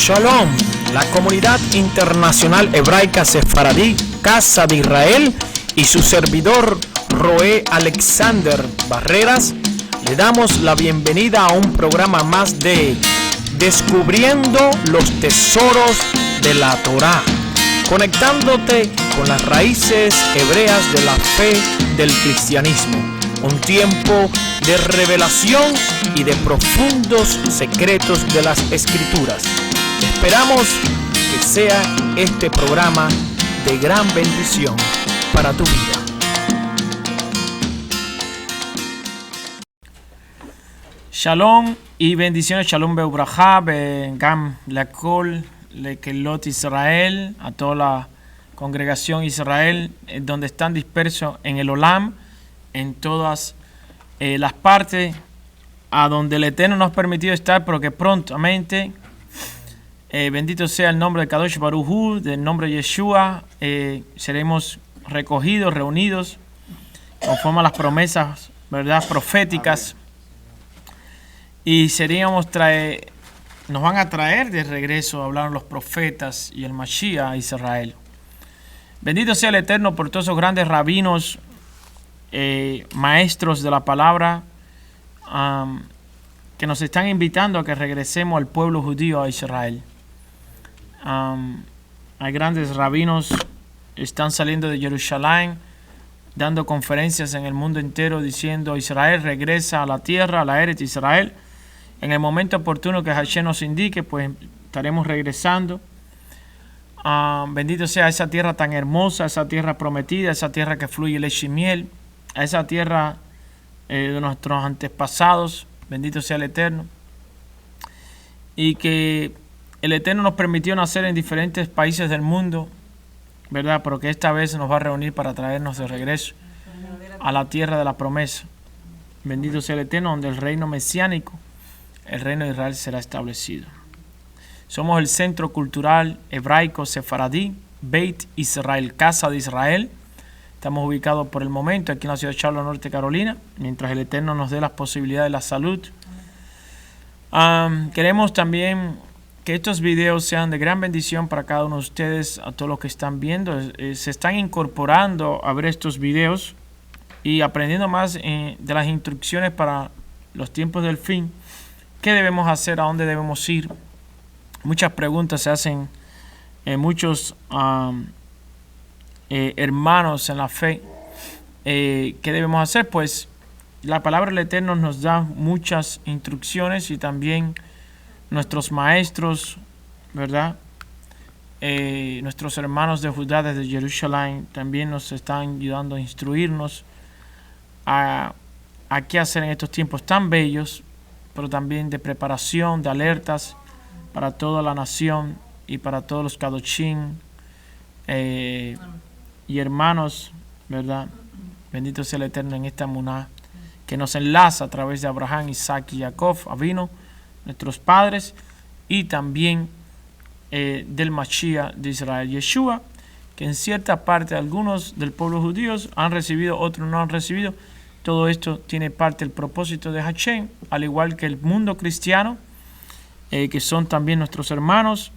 Shalom, la comunidad internacional hebraica sefaradí, Casa de Israel, y su servidor Roé Alexander Barreras, le damos la bienvenida a un programa más de Descubriendo los Tesoros de la Torá, conectándote con las raíces hebreas de la fe del cristianismo. Un tiempo de revelación y de profundos secretos de las Escrituras. Esperamos que sea este programa de gran bendición para tu vida. Shalom y bendiciones. Shalom Beubrajá, Begam Lakol, Lekelot Israel, a toda la congregación Israel, donde están dispersos en el Olam, en todas las partes a donde el Eterno nos ha permitido estar, pero que prontamente, bendito sea el nombre de Kadosh Baruj Hu, del nombre de Yeshua, seremos recogidos, reunidos, conforme a las promesas, ¿verdad?, proféticas. Y nos van a traer de regreso, hablaron los profetas y el Mashiach a Israel. Bendito sea el Eterno por todos esos grandes rabinos, maestros de la palabra, que nos están invitando a que regresemos al pueblo judío, a Israel. Hay grandes rabinos, están saliendo de Jerusalén, dando conferencias en el mundo entero, diciendo: Israel regresa a la tierra, a la Eretz Israel. En el momento oportuno que Hashem nos indique, pues estaremos regresando. Bendito sea esa tierra tan hermosa, esa tierra prometida, esa tierra que fluye leche y miel, a esa tierra de nuestros antepasados. Bendito sea el Eterno. Y que el Eterno nos permitió nacer en diferentes países del mundo, ¿verdad? Pero que esta vez nos va a reunir para traernos de regreso a la tierra de la promesa. Bendito sea el Eterno, donde el reino mesiánico, el reino de Israel, será establecido. Somos el centro cultural hebraico sefaradí, Beit Israel, Casa de Israel. Estamos ubicados por el momento aquí en la ciudad de Charlotte, Norte Carolina, mientras el Eterno nos dé las posibilidades de la salud. Queremos también que estos videos sean de gran bendición para cada uno de ustedes, a todos los que están viendo. Se están incorporando a ver estos videos y aprendiendo más de las instrucciones para los tiempos del fin. ¿Qué debemos hacer? ¿A dónde debemos ir? Muchas preguntas se hacen muchos hermanos en la fe. ¿Qué debemos hacer? Pues la palabra del Eterno nos da muchas instrucciones, y también nuestros maestros, ¿verdad? Nuestros hermanos de Judá desde Jerusalén también nos están ayudando a instruirnos a qué hacer en estos tiempos tan bellos, pero también de preparación, de alertas para toda la nación y para todos los kadoshim y hermanos, ¿verdad? Bendito sea el Eterno en esta muná que nos enlaza a través de Abraham, Isaac y Jacob, Avino, nuestros padres, y también del Mashiach de Israel, Yeshua, que en cierta parte algunos del pueblo judío han recibido, otros no han recibido. Todo esto tiene parte del propósito de Hashem, al igual que el mundo cristiano, que son también nuestros hermanos,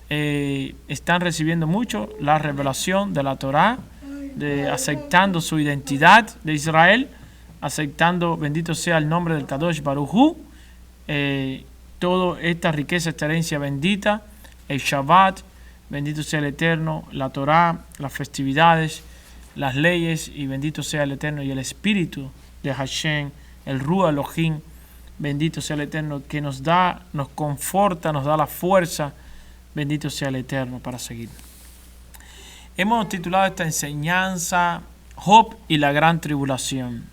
están recibiendo mucho la revelación de la Torá, aceptando su identidad de Israel, aceptando, bendito sea el nombre del Kadosh Baruj Hu, toda esta riqueza, esta herencia bendita, el Shabbat, bendito sea el Eterno, la Torá, las festividades, las leyes, y bendito sea el Eterno y el Espíritu de Hashem, el Ruach Elohim, bendito sea el Eterno, que nos conforta, nos da la fuerza. Bendito sea el Eterno para seguir. Hemos titulado esta enseñanza Job y la gran tribulación.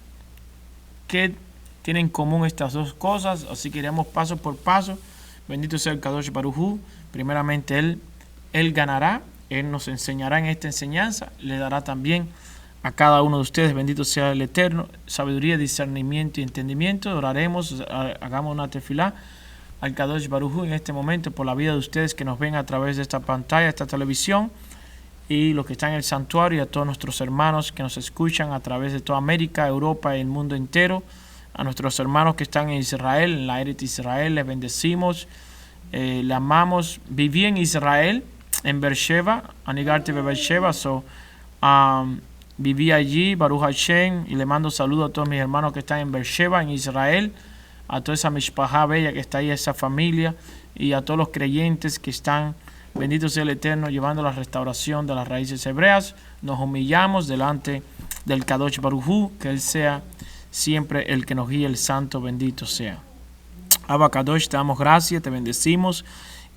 ¿Qué tienen en común estas dos cosas? Así que iremos paso por paso. Bendito sea el Kadosh Baruj Hu. Primeramente Él ganará. Él nos enseñará en esta enseñanza. Le dará también a cada uno de ustedes, bendito sea el Eterno, sabiduría, discernimiento y entendimiento. Oraremos, hagamos una tefilá al Kadosh Baruj Hu en este momento por la vida de ustedes que nos ven a través de esta pantalla, esta televisión, y los que están en el santuario, y a todos nuestros hermanos que nos escuchan a través de toda América, Europa y el mundo entero. A nuestros hermanos que están en Israel, en la Eretz Israel, les bendecimos. la amamos. Viví en Israel, en Beersheba, Anigarte Beersheba, viví allí, Baruch Hashem, y le mando saludos a todos mis hermanos que están en Beersheba, en Israel, a toda esa mishpajá bella que está ahí, esa familia, y a todos los creyentes que están, bendito sea el Eterno, llevando la restauración de las raíces hebreas. Nos humillamos delante del Kadosh Baruj Hu, que Él sea siempre el que nos guíe, el santo bendito sea. Abba Kadosh, te damos gracias, te bendecimos,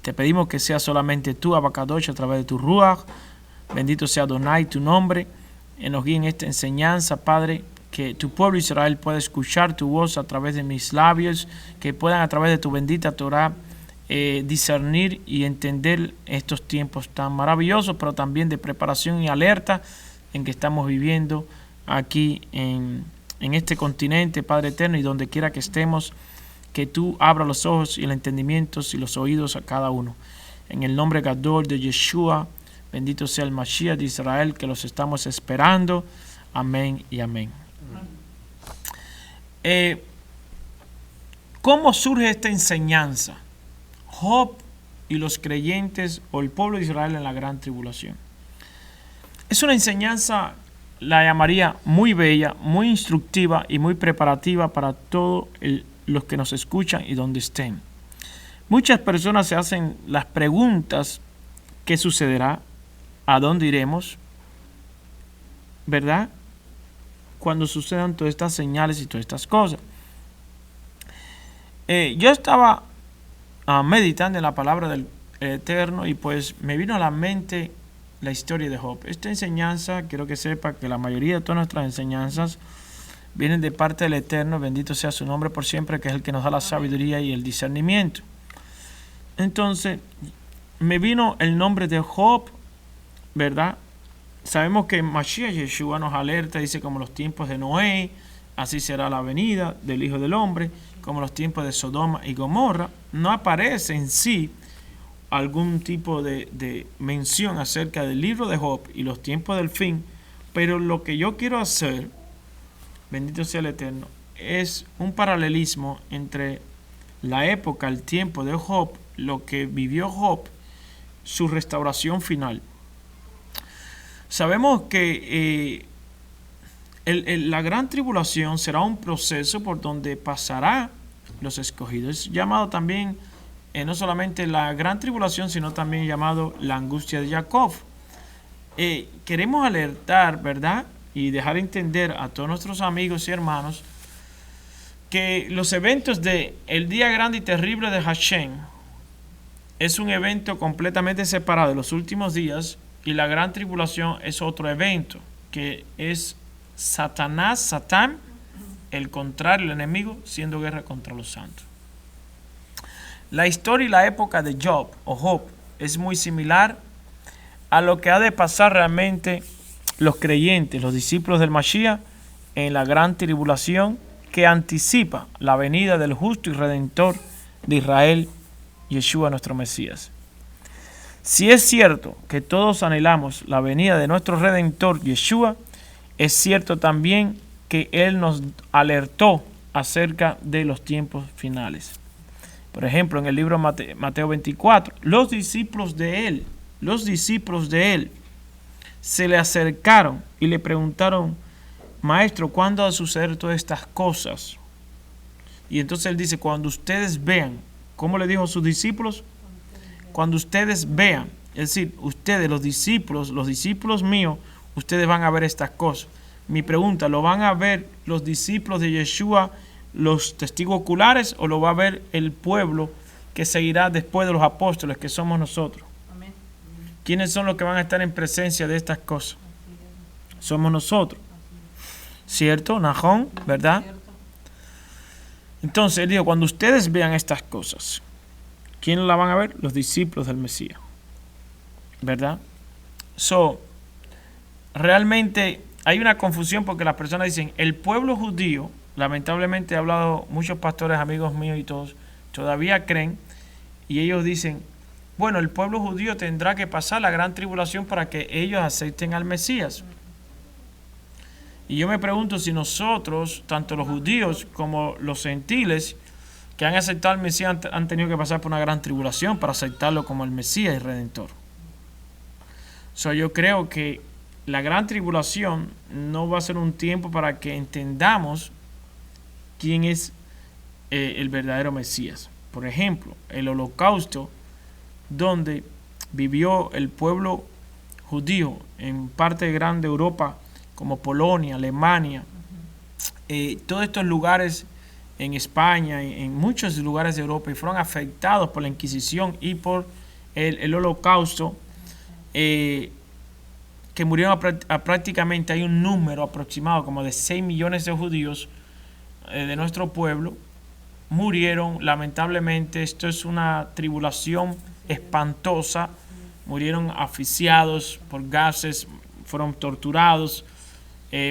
te pedimos que sea solamente tú, Abba Kadosh, a través de tu Ruach. Bendito sea Adonai, tu nombre, nos guíe en esta enseñanza, Padre, que tu pueblo Israel pueda escuchar tu voz a través de mis labios, que puedan a través de tu bendita Torah discernir y entender estos tiempos tan maravillosos, pero también de preparación y alerta en que estamos viviendo aquí en este continente, Padre eterno, y donde quiera que estemos, que tú abras los ojos y el entendimiento y los oídos a cada uno. En el nombre Gadol de Yeshua, bendito sea el Mashiach de Israel, que los estamos esperando. Amén y amén. ¿Cómo surge esta enseñanza? Job y los creyentes o el pueblo de Israel en la gran tribulación. Es una enseñanza, la llamaría muy bella, muy instructiva y muy preparativa para todos los que nos escuchan y donde estén. Muchas personas se hacen las preguntas: ¿qué sucederá? ¿A dónde iremos? ¿Verdad? Cuando sucedan todas estas señales y todas estas cosas. Yo estaba meditando en la palabra del Eterno y pues me vino a la mente la historia de Job. Esta enseñanza, quiero que sepa que la mayoría de todas nuestras enseñanzas vienen de parte del Eterno, bendito sea su nombre por siempre, que es el que nos da la sabiduría y el discernimiento. Entonces, me vino el nombre de Job, ¿verdad? Sabemos que Mashiach Yeshua nos alerta, dice, como los tiempos de Noé, así será la venida del Hijo del Hombre, como los tiempos de Sodoma y Gomorra. No aparece en sí algún tipo de mención acerca del libro de Job y los tiempos del fin, pero lo que yo quiero hacer, bendito sea el Eterno, es un paralelismo entre la época, el tiempo de Job, lo que vivió Job, su restauración final. Sabemos que la gran tribulación será un proceso por donde pasará los escogidos. Es llamado también, no solamente la gran tribulación, sino también llamado la angustia de Jacob. Queremos alertar, ¿verdad? Y dejar entender a todos nuestros amigos y hermanos que los eventos de el día grande y terrible de Hashem es un evento completamente separado de los últimos días, y la gran tribulación es otro evento, que es Satán, el contrario, el enemigo, siendo guerra contra los santos. La historia y la época de Job es muy similar a lo que ha de pasar realmente los creyentes, los discípulos del Mashiach, en la gran tribulación que anticipa la venida del justo y redentor de Israel, Yeshua nuestro Mesías. Si es cierto que todos anhelamos la venida de nuestro Redentor Yeshua, es cierto también que Él nos alertó acerca de los tiempos finales. Por ejemplo, en el libro Mateo 24, los discípulos de Él se le acercaron y le preguntaron: Maestro, ¿cuándo va a suceder todas estas cosas? Y entonces Él dice: cuando ustedes vean. ¿Cómo le dijo a sus discípulos? Cuando ustedes vean, es decir, ustedes, los discípulos míos, ustedes van a ver estas cosas. Mi pregunta: ¿lo van a ver los discípulos de Yeshua, los testigos oculares, o lo va a ver el pueblo que seguirá después de los apóstoles, que somos nosotros? Amén. ¿Quiénes son los que van a estar en presencia de estas cosas? Somos nosotros. ¿Cierto? Nahón, ¿verdad? Entonces él dijo: cuando ustedes vean estas cosas, ¿quiénes la van a ver? Los discípulos del Mesías, ¿verdad? Realmente hay una confusión, porque las personas dicen: el pueblo judío, lamentablemente he hablado, muchos pastores, amigos míos y todos, todavía creen, y ellos dicen: bueno, el pueblo judío tendrá que pasar la gran tribulación para que ellos acepten al Mesías. Y yo me pregunto si nosotros, tanto los judíos como los gentiles, que han aceptado al Mesías han tenido que pasar por una gran tribulación para aceptarlo como el Mesías y Redentor. Yo creo que la gran tribulación no va a ser un tiempo para que entendamos quién es el verdadero Mesías. Por ejemplo, el Holocausto, donde vivió el pueblo judío en parte grande de Europa, como Polonia, Alemania, todos estos lugares en España, en muchos lugares de Europa, y fueron afectados por la Inquisición y por el Holocausto, que murieron prácticamente, hay un número aproximado como de 6 millones de judíos de nuestro pueblo, murieron lamentablemente. Esto es una tribulación espantosa, murieron asfixiados por gases, fueron torturados,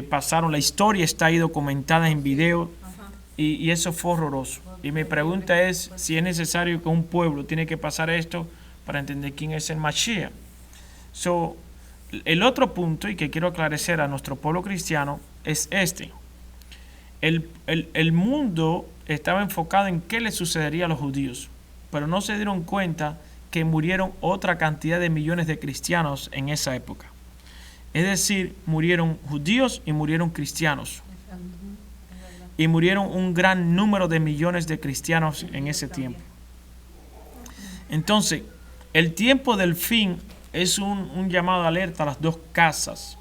pasaron, la historia está ahí documentada en video, y eso fue horroroso. Y mi pregunta es si es necesario que un pueblo tiene que pasar esto para entender quién es el Mashiach. El otro punto, y que quiero aclarecer a nuestro pueblo cristiano, es este. El mundo estaba enfocado en qué le sucedería a los judíos, pero no se dieron cuenta que murieron otra cantidad de millones de cristianos en esa época. Es decir, murieron judíos y murieron cristianos. Y murieron un gran número de millones de cristianos en ese tiempo. Entonces, el tiempo del fin es un llamado de alerta a las dos casas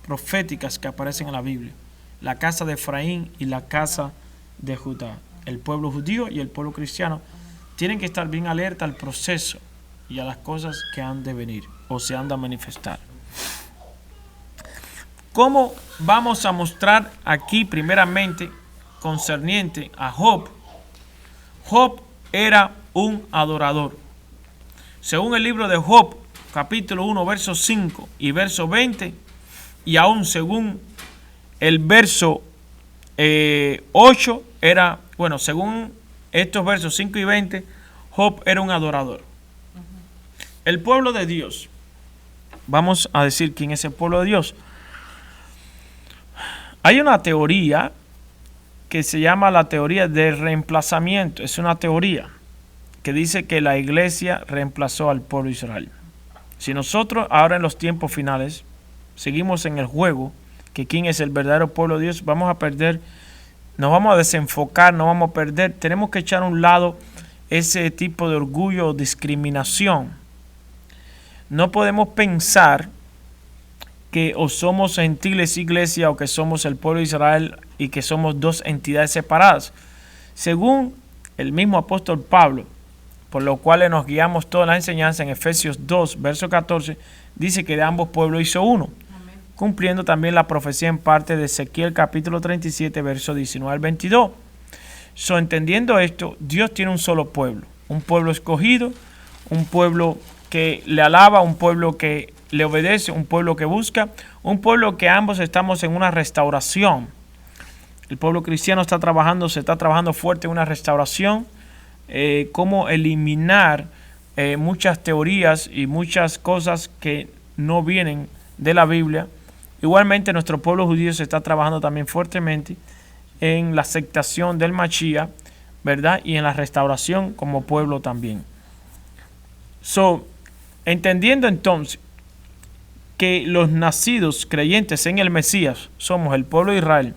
proféticas que aparecen en la Biblia. La casa de Efraín y la casa de Judá. El pueblo judío y el pueblo cristiano tienen que estar bien alerta al proceso y a las cosas que han de venir o se han de manifestar. ¿Cómo vamos a mostrar aquí primeramente concerniente a Job? Job era un adorador. Según el libro de Job, capítulo 1, verso 5 y verso 20, y aún según el verso 8, según estos versos 5 y 20, Job era un adorador. El pueblo de Dios, vamos a decir quién es el pueblo de Dios. Hay una teoría que se llama la teoría del reemplazamiento. Es una teoría que dice que la iglesia reemplazó al pueblo de Israel. Si nosotros ahora en los tiempos finales seguimos en el juego, que quién es el verdadero pueblo de Dios, vamos a perder, nos vamos a desenfocar, nos vamos a perder. Tenemos que echar a un lado ese tipo de orgullo o discriminación. No podemos pensar que o somos gentiles iglesia o que somos el pueblo de Israel y que somos dos entidades separadas. Según el mismo apóstol Pablo, por lo cual nos guiamos toda la enseñanza en Efesios 2, verso 14, dice que de ambos pueblos hizo uno, cumpliendo también la profecía en parte de Ezequiel capítulo 37, verso 19 al 22. Entendiendo esto, Dios tiene un solo pueblo, un pueblo escogido, un pueblo que le alaba, un pueblo que le obedece, un pueblo que busca, un pueblo que ambos estamos en una restauración. El pueblo cristiano se está trabajando fuerte en una restauración, cómo eliminar muchas teorías y muchas cosas que no vienen de la Biblia. Igualmente nuestro pueblo judío se está trabajando también fuertemente en la aceptación del Mashiach, ¿verdad? Y en la restauración como pueblo también. Entendiendo entonces que los nacidos creyentes en el Mesías somos el pueblo de Israel,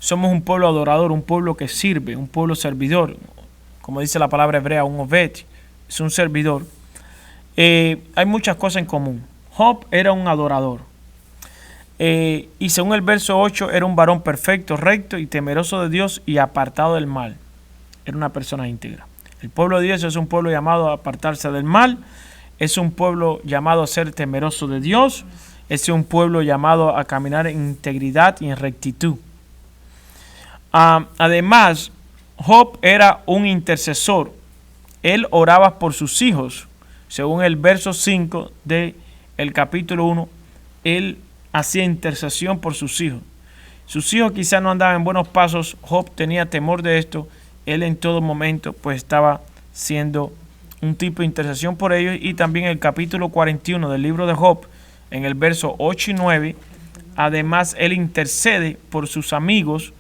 somos un pueblo adorador, un pueblo que sirve, un pueblo servidor, como dice la palabra hebrea, un obed, es un servidor. Hay muchas cosas en común. Job era un adorador, y según el verso 8 era un varón perfecto, recto y temeroso de Dios y apartado del mal. Era una persona íntegra. El pueblo de Dios es un pueblo llamado a apartarse del mal, es un pueblo llamado a ser temeroso de Dios, es un pueblo llamado a caminar en integridad y en rectitud. Además, Job era un intercesor. Él oraba por sus hijos. Según el verso 5 del capítulo 1, él hacía intercesión por sus hijos. Sus hijos quizás no andaban en buenos pasos. Job tenía temor de esto. Él en todo momento pues estaba siendo un tipo de intercesión por ellos. Y también el capítulo 41 del libro de Job, en el verso 8 y 9, además él intercede por sus amigos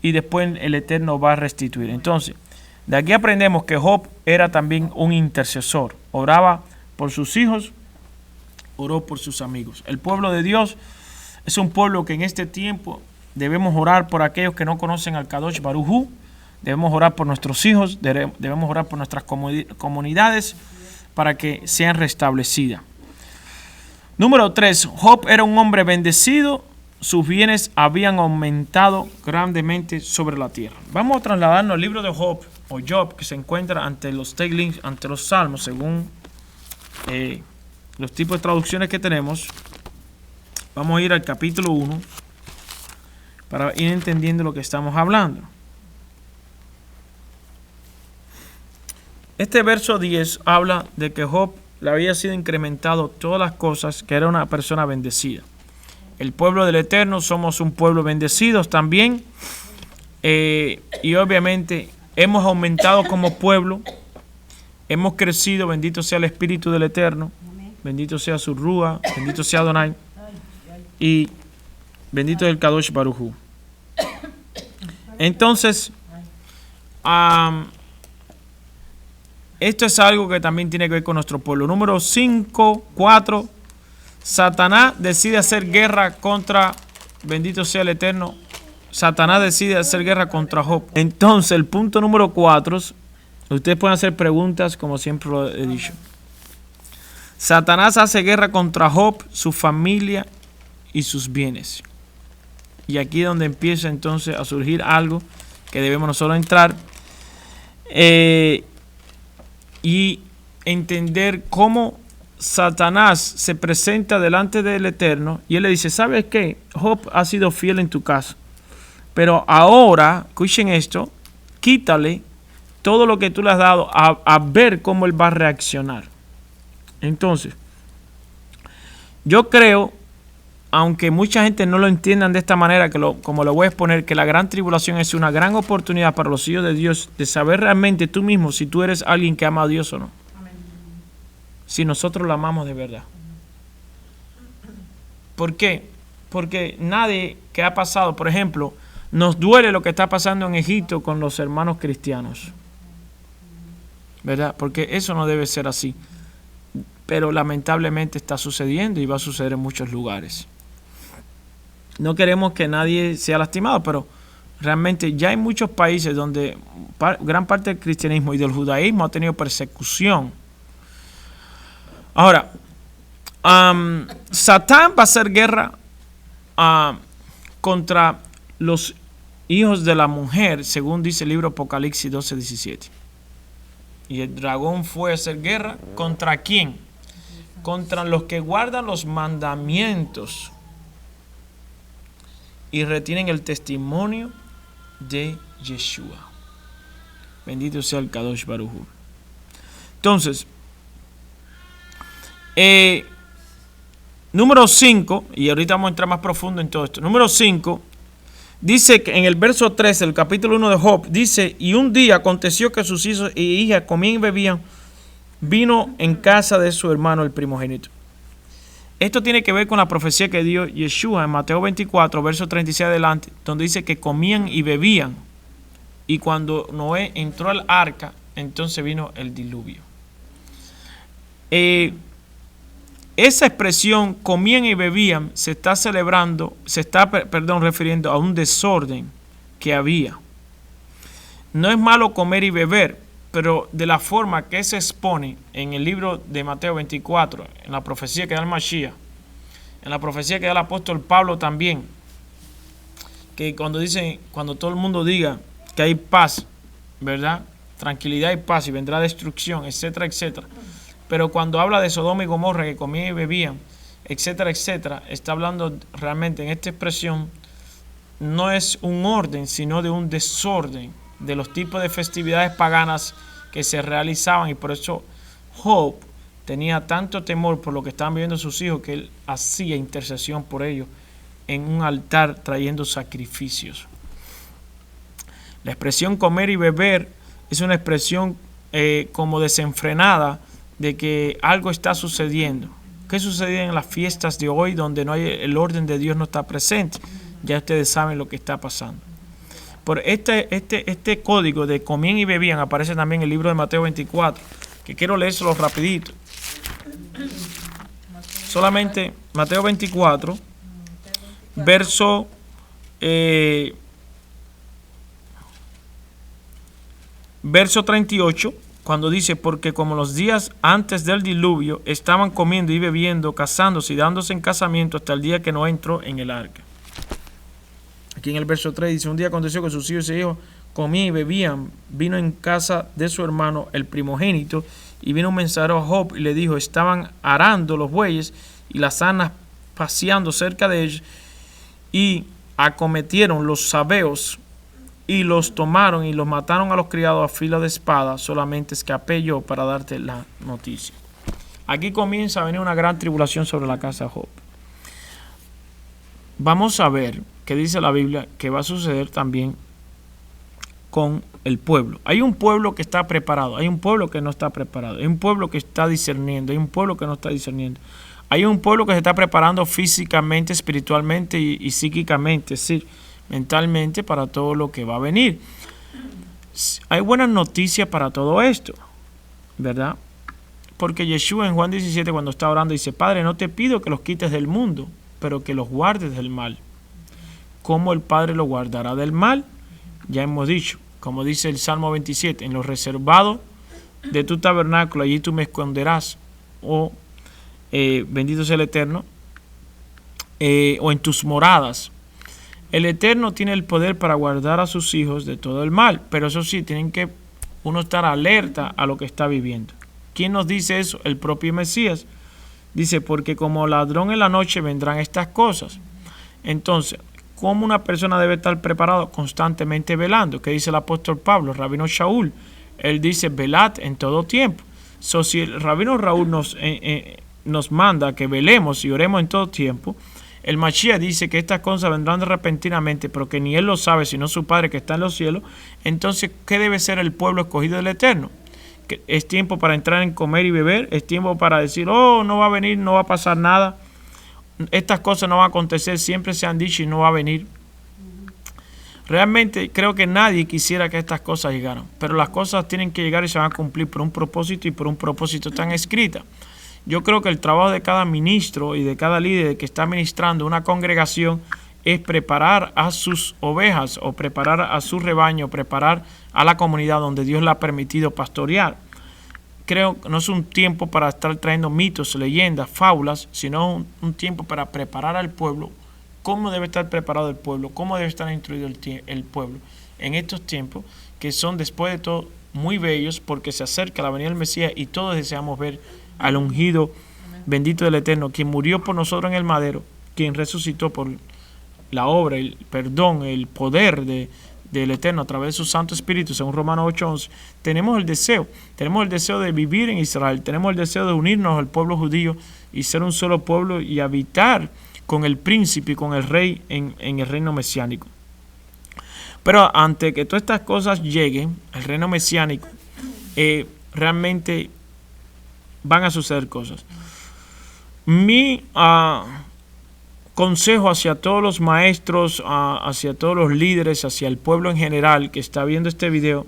y después el Eterno va a restituir. Entonces, de aquí aprendemos que Job era también un intercesor. Oraba por sus hijos, oró por sus amigos. El pueblo de Dios es un pueblo que en este tiempo debemos orar por aquellos que no conocen al Kadosh Baruj Hu. Debemos orar por nuestros hijos, debemos orar por nuestras comunidades para que sean restablecidas. Número 3. Job era un hombre bendecido. Sus bienes habían aumentado grandemente sobre la tierra. Vamos a trasladarnos al libro de Job, o Job, que se encuentra ante los Teilín, ante los Salmos, según los tipos de traducciones que tenemos. Vamos a ir al capítulo 1 para ir entendiendo lo que estamos hablando. Este verso 10 habla de que Job le había sido incrementado todas las cosas, que era una persona bendecida. El pueblo del Eterno somos un pueblo bendecidos también, y obviamente hemos aumentado como pueblo, hemos crecido, bendito sea el Espíritu del Eterno, bendito sea su Rúa, bendito sea Adonai, y bendito es el Kadosh Baruj Hu. Entonces, esto es algo que también tiene que ver con nuestro pueblo. Número 4. Satanás decide hacer guerra contra, bendito sea el Eterno, Satanás decide hacer guerra contra Job. Entonces, el punto número 4, ustedes pueden hacer preguntas como siempre lo he dicho. Satanás hace guerra contra Job, su familia y sus bienes. Y aquí es donde empieza entonces a surgir algo que debemos nosotros entrar y entender cómo Satanás se presenta delante del Eterno y él le dice, ¿sabes qué? Job ha sido fiel en tu casa, pero ahora, escuchen esto, quítale todo lo que tú le has dado a ver cómo él va a reaccionar. Entonces, yo creo, aunque mucha gente no lo entiendan de esta manera, como lo voy a exponer, que la gran tribulación es una gran oportunidad para los hijos de Dios de saber realmente tú mismo si tú eres alguien que ama a Dios o no. Si nosotros lo amamos de verdad. ¿Por qué? Porque nadie que ha pasado, por ejemplo, nos duele lo que está pasando en Egipto con los hermanos cristianos, ¿verdad? Porque eso no debe ser así. Pero lamentablemente está sucediendo y va a suceder en muchos lugares. No queremos que nadie sea lastimado, pero realmente ya hay muchos países donde gran parte del cristianismo y del judaísmo ha tenido persecución. Ahora, Satán va a hacer guerra contra los hijos de la mujer, según dice el libro Apocalipsis 12:17. Y el dragón fue a hacer guerra ¿contra quién? Contra los que guardan los mandamientos y retienen el testimonio de Yeshua. Bendito sea el Kadosh Baruj Hu. Entonces, número 5, y ahorita vamos a entrar más profundo en todo esto. Número 5, dice que en el verso 13, el capítulo 1 de Job, dice, y un día aconteció que sus hijos y hijas comían y bebían vino en casa de su hermano el primogénito. Esto tiene que ver con la profecía que dio Yeshua en Mateo 24, verso 36 adelante, donde dice que comían y bebían. Y cuando Noé entró al arca, entonces vino el diluvio. Esa expresión, comían y bebían, se está refiriendo a un desorden que había. No es malo comer y beber, pero de la forma que se expone en el libro de Mateo 24, en la profecía que da el Mashiach, en la profecía que da el apóstol Pablo también, que cuando todo el mundo diga que hay paz, ¿verdad? Tranquilidad y paz y vendrá destrucción, etcétera, etcétera. Pero cuando habla de Sodoma y Gomorra, que comían y bebían, etcétera, etcétera, está hablando realmente en esta expresión, no es un orden, sino de un desorden de los tipos de festividades paganas que se realizaban, y por eso Job tenía tanto temor por lo que estaban viviendo sus hijos que él hacía intercesión por ellos en un altar trayendo sacrificios. La expresión comer y beber es una expresión como desenfrenada de que algo está sucediendo. ¿Qué sucede en las fiestas de hoy donde no hay el orden de Dios no está presente? Ya ustedes saben lo que está pasando. Por este código de comían y bebían aparece también en el libro de Mateo 24, que quiero leérselo rapidito. Solamente Mateo 24, verso 38, cuando dice, porque como los días antes del diluvio estaban comiendo y bebiendo, casándose y dándose en casamiento hasta el día que no entró en el arca. Aquí en el verso 3 dice, un día aconteció que sus hijos y hijos comían y bebían, vino en casa de su hermano el primogénito, y vino un mensajero a Job y le dijo, estaban arando los bueyes y las asnas paseando cerca de ellos, y acometieron los sabeos y los tomaron y los mataron a los criados a filo de espada, solamente escapé yo para darte la noticia. Aquí comienza a venir una gran tribulación sobre la casa de Job. Vamos a ver qué dice la Biblia que va a suceder también con el pueblo. Hay un pueblo que está preparado, hay un pueblo que no está preparado, hay un pueblo que está discerniendo, hay un pueblo que no está discerniendo. Hay un pueblo que se está preparando físicamente, espiritualmente y psíquicamente, es decir, mentalmente para todo lo que va a venir. Hay buenas noticias para todo esto, ¿verdad? Porque Yeshua en Juan 17 cuando está orando dice, Padre, no te pido que los quites del mundo, pero que los guardes del mal. ¿Cómo el Padre lo guardará del mal? Ya hemos dicho, como dice el Salmo 27, en lo reservado de tu tabernáculo, allí tú me esconderás, o bendito sea el Eterno, o en tus moradas. El Eterno tiene el poder para guardar a sus hijos de todo el mal, pero eso sí, tienen que uno estar alerta a lo que está viviendo. ¿Quién nos dice eso? El propio Mesías. Dice, porque como ladrón en la noche vendrán estas cosas. Entonces, ¿cómo una persona debe estar preparada? Constantemente velando. ¿Qué dice el apóstol Pablo? Rabino Shaul. Él dice, velad en todo tiempo. Si el Rabino Raúl nos manda que velemos y oremos en todo tiempo, el Mashiach dice que estas cosas vendrán repentinamente, pero que ni él lo sabe, sino su Padre que está en los cielos. Entonces, ¿qué debe ser el pueblo escogido del Eterno? Que es tiempo para entrar en comer y beber, es tiempo para decir, oh, no va a venir, no va a pasar nada, estas cosas no van a acontecer, siempre se han dicho y no va a venir. Realmente creo que nadie quisiera que estas cosas llegaran, pero las cosas tienen que llegar y se van a cumplir por un propósito y por un propósito tan escrita. Yo creo que el trabajo de cada ministro y de cada líder que está ministrando una congregación es preparar a sus ovejas o preparar a su rebaño, preparar a la comunidad donde Dios le ha permitido pastorear. Creo que no es un tiempo para estar trayendo mitos, leyendas, fábulas, sino un tiempo para preparar al pueblo. ¿Cómo debe estar preparado el pueblo? ¿Cómo debe estar instruido el pueblo en estos tiempos que son después de todo muy bellos porque se acerca la venida del Mesías y todos deseamos ver al ungido bendito del Eterno, quien murió por nosotros en el madero, quien resucitó por la obra, el perdón, el poder del Eterno a través de su Santo Espíritu, según Romanos 8:11. Tenemos el deseo de vivir en Israel, tenemos el deseo de unirnos al pueblo judío y ser un solo pueblo y habitar con el príncipe y con el rey en el reino mesiánico. Pero antes que todas estas cosas lleguen, el reino mesiánico, realmente van a suceder cosas. Mi consejo hacia todos los maestros, hacia todos los líderes, hacia el pueblo en general que está viendo este video,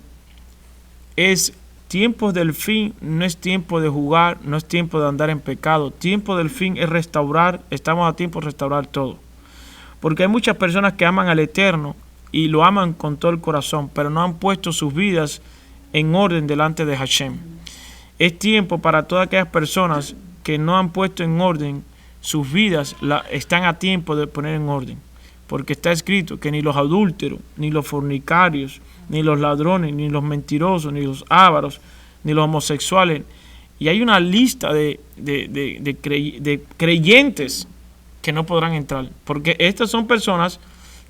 es tiempos del fin, no es tiempo de jugar, no es tiempo de andar en pecado. Tiempo del fin es restaurar, estamos a tiempo de restaurar todo. Porque hay muchas personas que aman al Eterno y lo aman con todo el corazón, pero no han puesto sus vidas en orden delante de Hashem. Es tiempo para todas aquellas personas que no han puesto en orden sus vidas, están a tiempo de poner en orden. Porque está escrito que ni los adúlteros, ni los fornicarios, ni los ladrones, ni los mentirosos, ni los ávaros, ni los homosexuales. Y hay una lista de creyentes que no podrán entrar. Porque estas son personas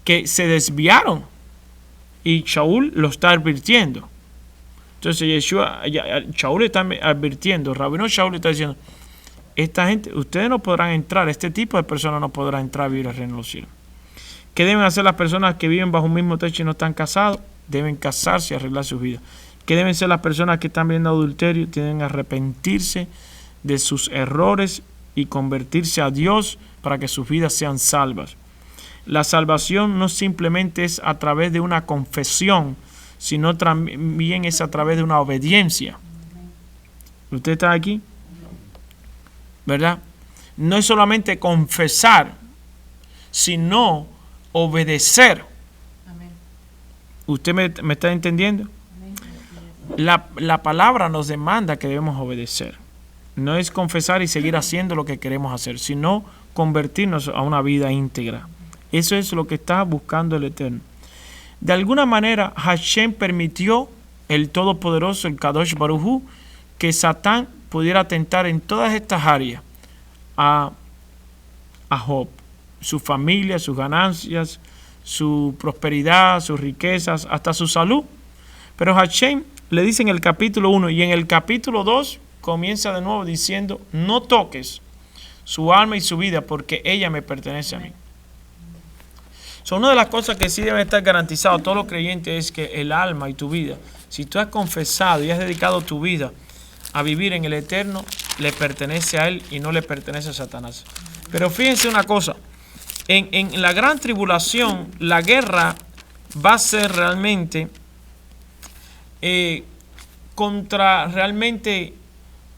que se desviaron. Y Shaul lo está advirtiendo. Entonces Shaul está advirtiendo, Rabino Shaul está diciendo, esta gente, ustedes no podrán entrar, este tipo de personas no podrán entrar a vivir el reino de los cielos. ¿Qué deben hacer las personas que viven bajo un mismo techo y no están casados? Deben casarse y arreglar sus vidas. ¿Qué deben ser las personas que están viendo adulterio? Tienen que arrepentirse de sus errores y convertirse a Dios para que sus vidas sean salvas. La salvación no simplemente es a través de una confesión, sino también es a través de una obediencia. ¿Usted está aquí? ¿Verdad? No es solamente confesar, sino obedecer. ¿Usted me está entendiendo? La palabra nos demanda que debemos obedecer. No es confesar y seguir haciendo lo que queremos hacer, sino convertirnos a una vida íntegra. Eso es lo que está buscando el Eterno. De alguna manera, Hashem permitió, el Todopoderoso, el Kadosh Baruj Hu, que Satán pudiera tentar en todas estas áreas a Job, su familia, sus ganancias, su prosperidad, sus riquezas, hasta su salud. Pero Hashem le dice en el capítulo 1 y en el capítulo 2 comienza de nuevo diciendo: no toques su alma y su vida, porque ella me pertenece a mí. Una de las cosas que sí debe estar garantizado a todos los creyentes es que el alma y tu vida, si tú has confesado y has dedicado tu vida a vivir en el Eterno, le pertenece a Él y no le pertenece a Satanás. Pero fíjense una cosa, en la gran tribulación, la guerra va a ser realmente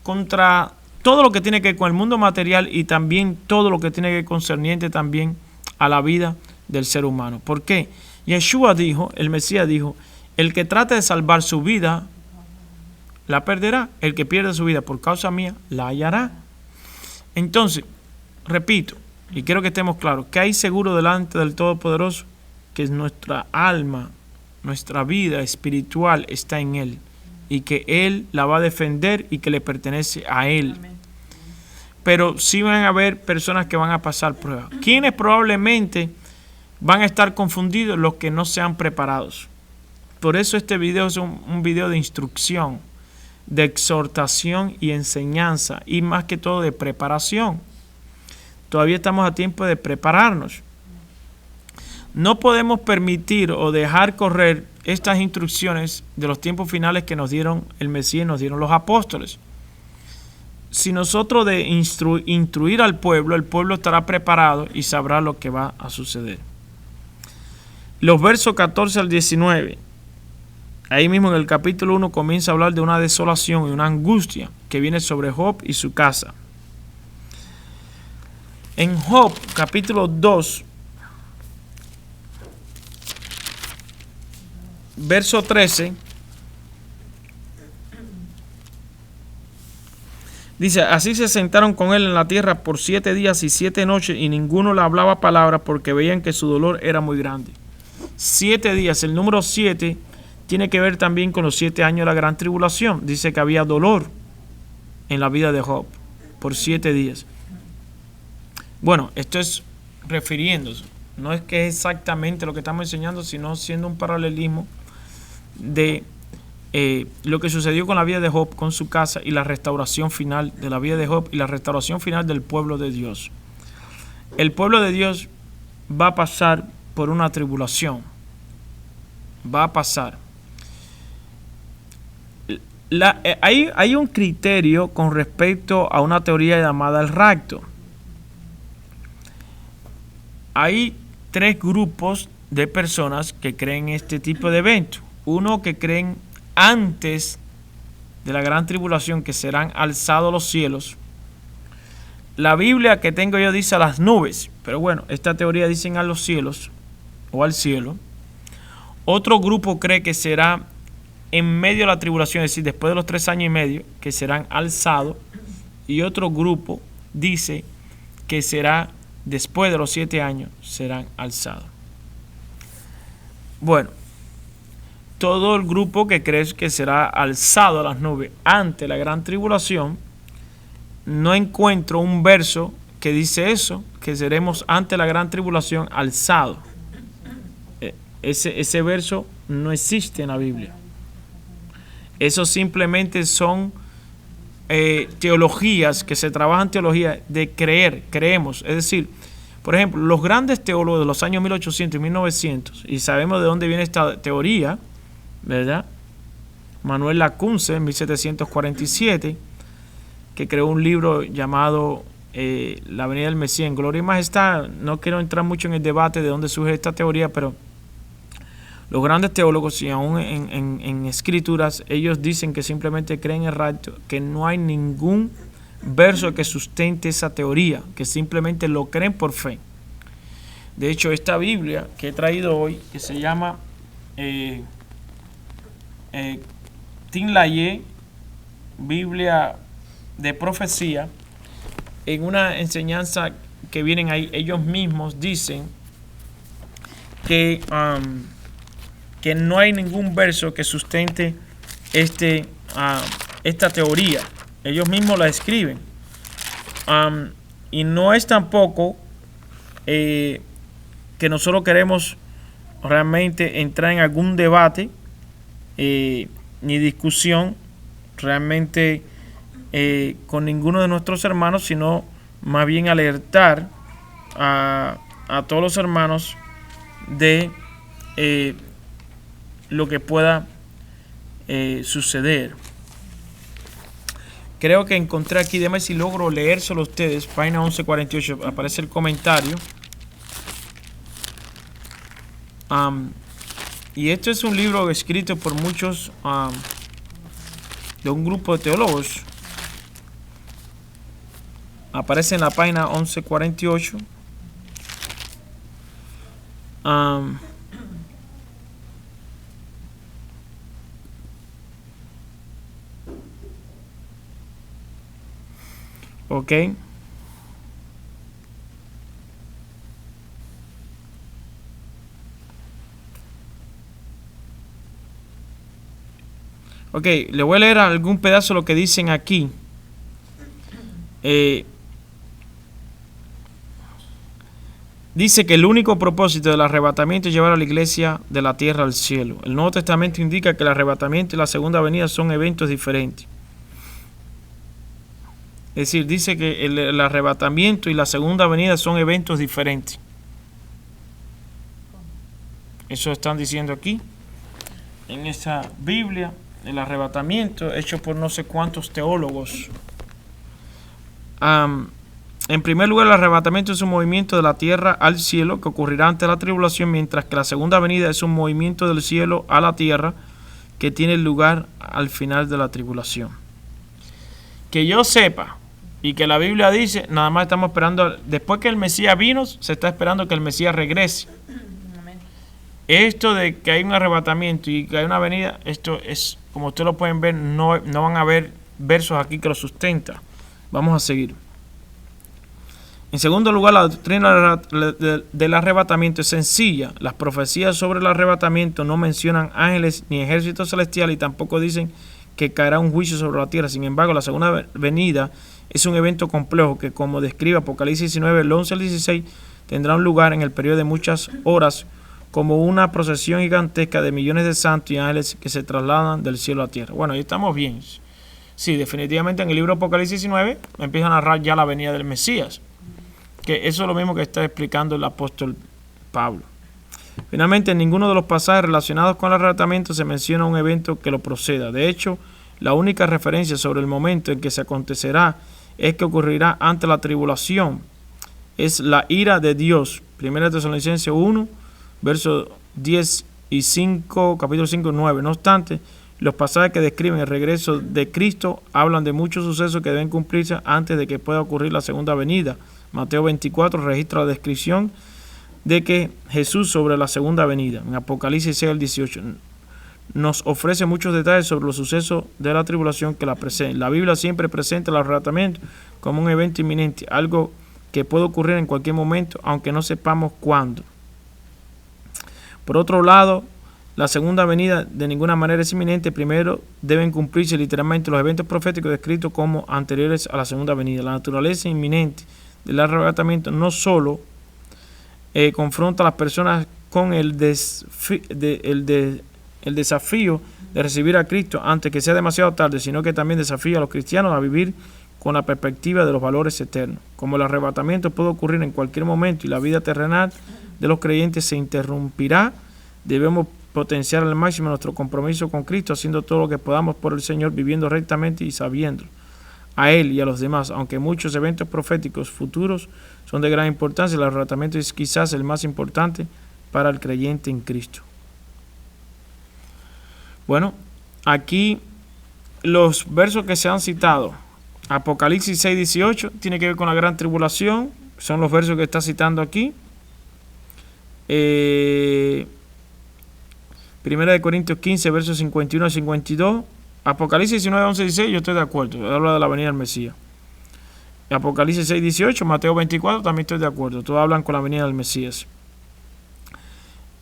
contra todo lo que tiene que ver con el mundo material y también todo lo que tiene que ver concerniente también a la vida del ser humano. ¿Por qué? Yeshua dijo, el Mesías dijo: el que trate de salvar su vida, la perderá. El que pierde su vida por causa mía, la hallará. Entonces, repito, y quiero que estemos claros, que hay seguro delante del Todopoderoso, que nuestra alma, nuestra vida espiritual está en Él, y que Él la va a defender y que le pertenece a Él. Amén. Pero sí van a haber personas que van a pasar pruebas. ¿Quiénes probablemente van a estar confundidos? Los que no sean preparados. Por eso este video es un video de instrucción, de exhortación y enseñanza, y más que todo de preparación. Todavía estamos a tiempo de prepararnos. No podemos permitir o dejar correr estas instrucciones de los tiempos finales que nos dieron el Mesías, nos dieron los apóstoles. Si nosotros de instruir al pueblo, el pueblo estará preparado y sabrá lo que va a suceder. Los versos 14 al 19, ahí mismo en el capítulo 1 comienza a hablar de una desolación y una angustia que viene sobre Job y su casa. En Job, capítulo 2, verso 13, dice: así se sentaron con él en la tierra por 7 días y 7 noches, y ninguno le hablaba palabra, porque veían que su dolor era muy grande. 7 días, el número 7 tiene que ver también con los 7 años de la gran tribulación. Dice que había dolor en la vida de Job por 7 días. Bueno, esto es refiriéndose, no es que es exactamente lo que estamos enseñando, sino siendo un paralelismo de lo que sucedió con la vida de Job, con su casa, y la restauración final de la vida de Job y la restauración final del pueblo de Dios. El pueblo de Dios va a pasar por una tribulación. Va a pasar. Hay un criterio con respecto a una teoría llamada el rapto. Hay 3 grupos de personas que creen este tipo de eventos. Uno que creen antes de la gran tribulación, que serán alzados los cielos. La Biblia que tengo yo dice a las nubes, pero bueno, esta teoría dicen a los cielos o al cielo. Otro grupo cree que será en medio de la tribulación, es decir, después de los 3 años y medio, que serán alzados. Y otro grupo dice que será después de los 7 años, serán alzados. Bueno, todo el grupo que cree que será alzado a las nubes ante la gran tribulación, no encuentro un verso que dice eso, que seremos ante la gran tribulación alzados. Ese verso no existe en la Biblia. Eso simplemente son teologías, que se trabajan teología de creer, creemos. Es decir, por ejemplo, los grandes teólogos de los años 1800 y 1900, y sabemos de dónde viene esta teoría, ¿verdad? Manuel Lacunce, en 1747, que creó un libro llamado la venida del Mesías en gloria y majestad. No quiero entrar mucho en el debate de dónde surge esta teoría, pero los grandes teólogos y aún en escrituras, ellos dicen que simplemente creen el rapto, que no hay ningún verso que sustente esa teoría, que simplemente lo creen por fe. De hecho, esta Biblia que he traído hoy, que se llama Tinlayé, Biblia de profecía, en una enseñanza que vienen ahí, ellos mismos dicen que no hay ningún verso que sustente esta teoría. Ellos mismos la escriben. Y no es tampoco que nosotros queremos realmente entrar en algún debate ni discusión realmente con ninguno de nuestros hermanos, sino más bien alertar a todos los hermanos de lo que pueda suceder. Creo que encontré aquí, déjame si logro leérselo a ustedes, página 1148, aparece el comentario. Y esto es un libro escrito por muchos de un grupo de teólogos. Aparece en la página 1148. Ok. Ok, le voy a leer algún pedazo de lo que dicen aquí. Dice que el único propósito del arrebatamiento es llevar a la iglesia de la tierra al cielo. El Nuevo Testamento indica que el arrebatamiento y la segunda venida son eventos diferentes. Es decir, dice que el arrebatamiento y la segunda venida son eventos diferentes. Eso están diciendo aquí, en esa Biblia, el arrebatamiento, hecho por no sé cuántos teólogos. En primer lugar, el arrebatamiento es un movimiento de la tierra al cielo que ocurrirá ante la tribulación, mientras que la segunda venida es un movimiento del cielo a la tierra que tiene lugar al final de la tribulación. Que yo sepa, y que la Biblia dice, nada más estamos esperando, después que el Mesías vino, se está esperando que el Mesías regrese. Esto de que hay un arrebatamiento y que hay una venida, esto es, como ustedes lo pueden ver, no van a haber versos aquí que lo sustentan. Vamos a seguir. En segundo lugar, la doctrina del arrebatamiento es sencilla. Las profecías sobre el arrebatamiento no mencionan ángeles ni ejércitos celestiales y tampoco dicen que caerá un juicio sobre la tierra. Sin embargo, la segunda venida es un evento complejo que, como describe Apocalipsis 19, el 11 al 16, tendrá un lugar en el periodo de muchas horas como una procesión gigantesca de millones de santos y ángeles que se trasladan del cielo a la tierra. Bueno, ahí estamos bien. Sí, definitivamente en el libro Apocalipsis 19 empieza a narrar ya la venida del Mesías. Que eso es lo mismo que está explicando el apóstol Pablo. Finalmente, en ninguno de los pasajes relacionados con el arrebatamiento se menciona un evento que lo proceda. De hecho, la única referencia sobre el momento en que se acontecerá es que ocurrirá ante la tribulación. Es la ira de Dios. 1 Tesalonicenses 1, versos 10 y 5, capítulo 5, 9. No obstante, los pasajes que describen el regreso de Cristo hablan de muchos sucesos que deben cumplirse antes de que pueda ocurrir la segunda venida. Mateo 24 registra la descripción de que Jesús sobre la segunda venida. En Apocalipsis 6 al 18 nos ofrece muchos detalles sobre los sucesos de la tribulación que la preceden. La Biblia siempre presenta el arrebatamiento como un evento inminente, algo que puede ocurrir en cualquier momento, aunque no sepamos cuándo. Por otro lado, la segunda venida de ninguna manera es inminente. Primero deben cumplirse literalmente los eventos proféticos descritos como anteriores a la segunda venida. La naturaleza inminente del arrebatamiento no solo confronta a las personas con el desafío de recibir a Cristo antes que sea demasiado tarde, sino que también desafía a los cristianos a vivir con la perspectiva de los valores eternos. Como el arrebatamiento puede ocurrir en cualquier momento y la vida terrenal de los creyentes se interrumpirá, debemos potenciar al máximo nuestro compromiso con Cristo, haciendo todo lo que podamos por el Señor, viviendo rectamente y sabiéndolo. a él y a los demás. Aunque muchos eventos proféticos futuros son de gran importancia, el arrebatamiento es quizás el más importante para el creyente en Cristo. Bueno, aquí los versos que se han citado, Apocalipsis 6:18, tiene que ver con la gran tribulación, son los versos que está citando aquí. Primera de Corintios 15, versos 51 a 52. Apocalipsis 19, 11, 16, yo estoy de acuerdo, habla de la venida del Mesías. Apocalipsis 6, 18, Mateo 24, también estoy de acuerdo, todos hablan con la venida del Mesías.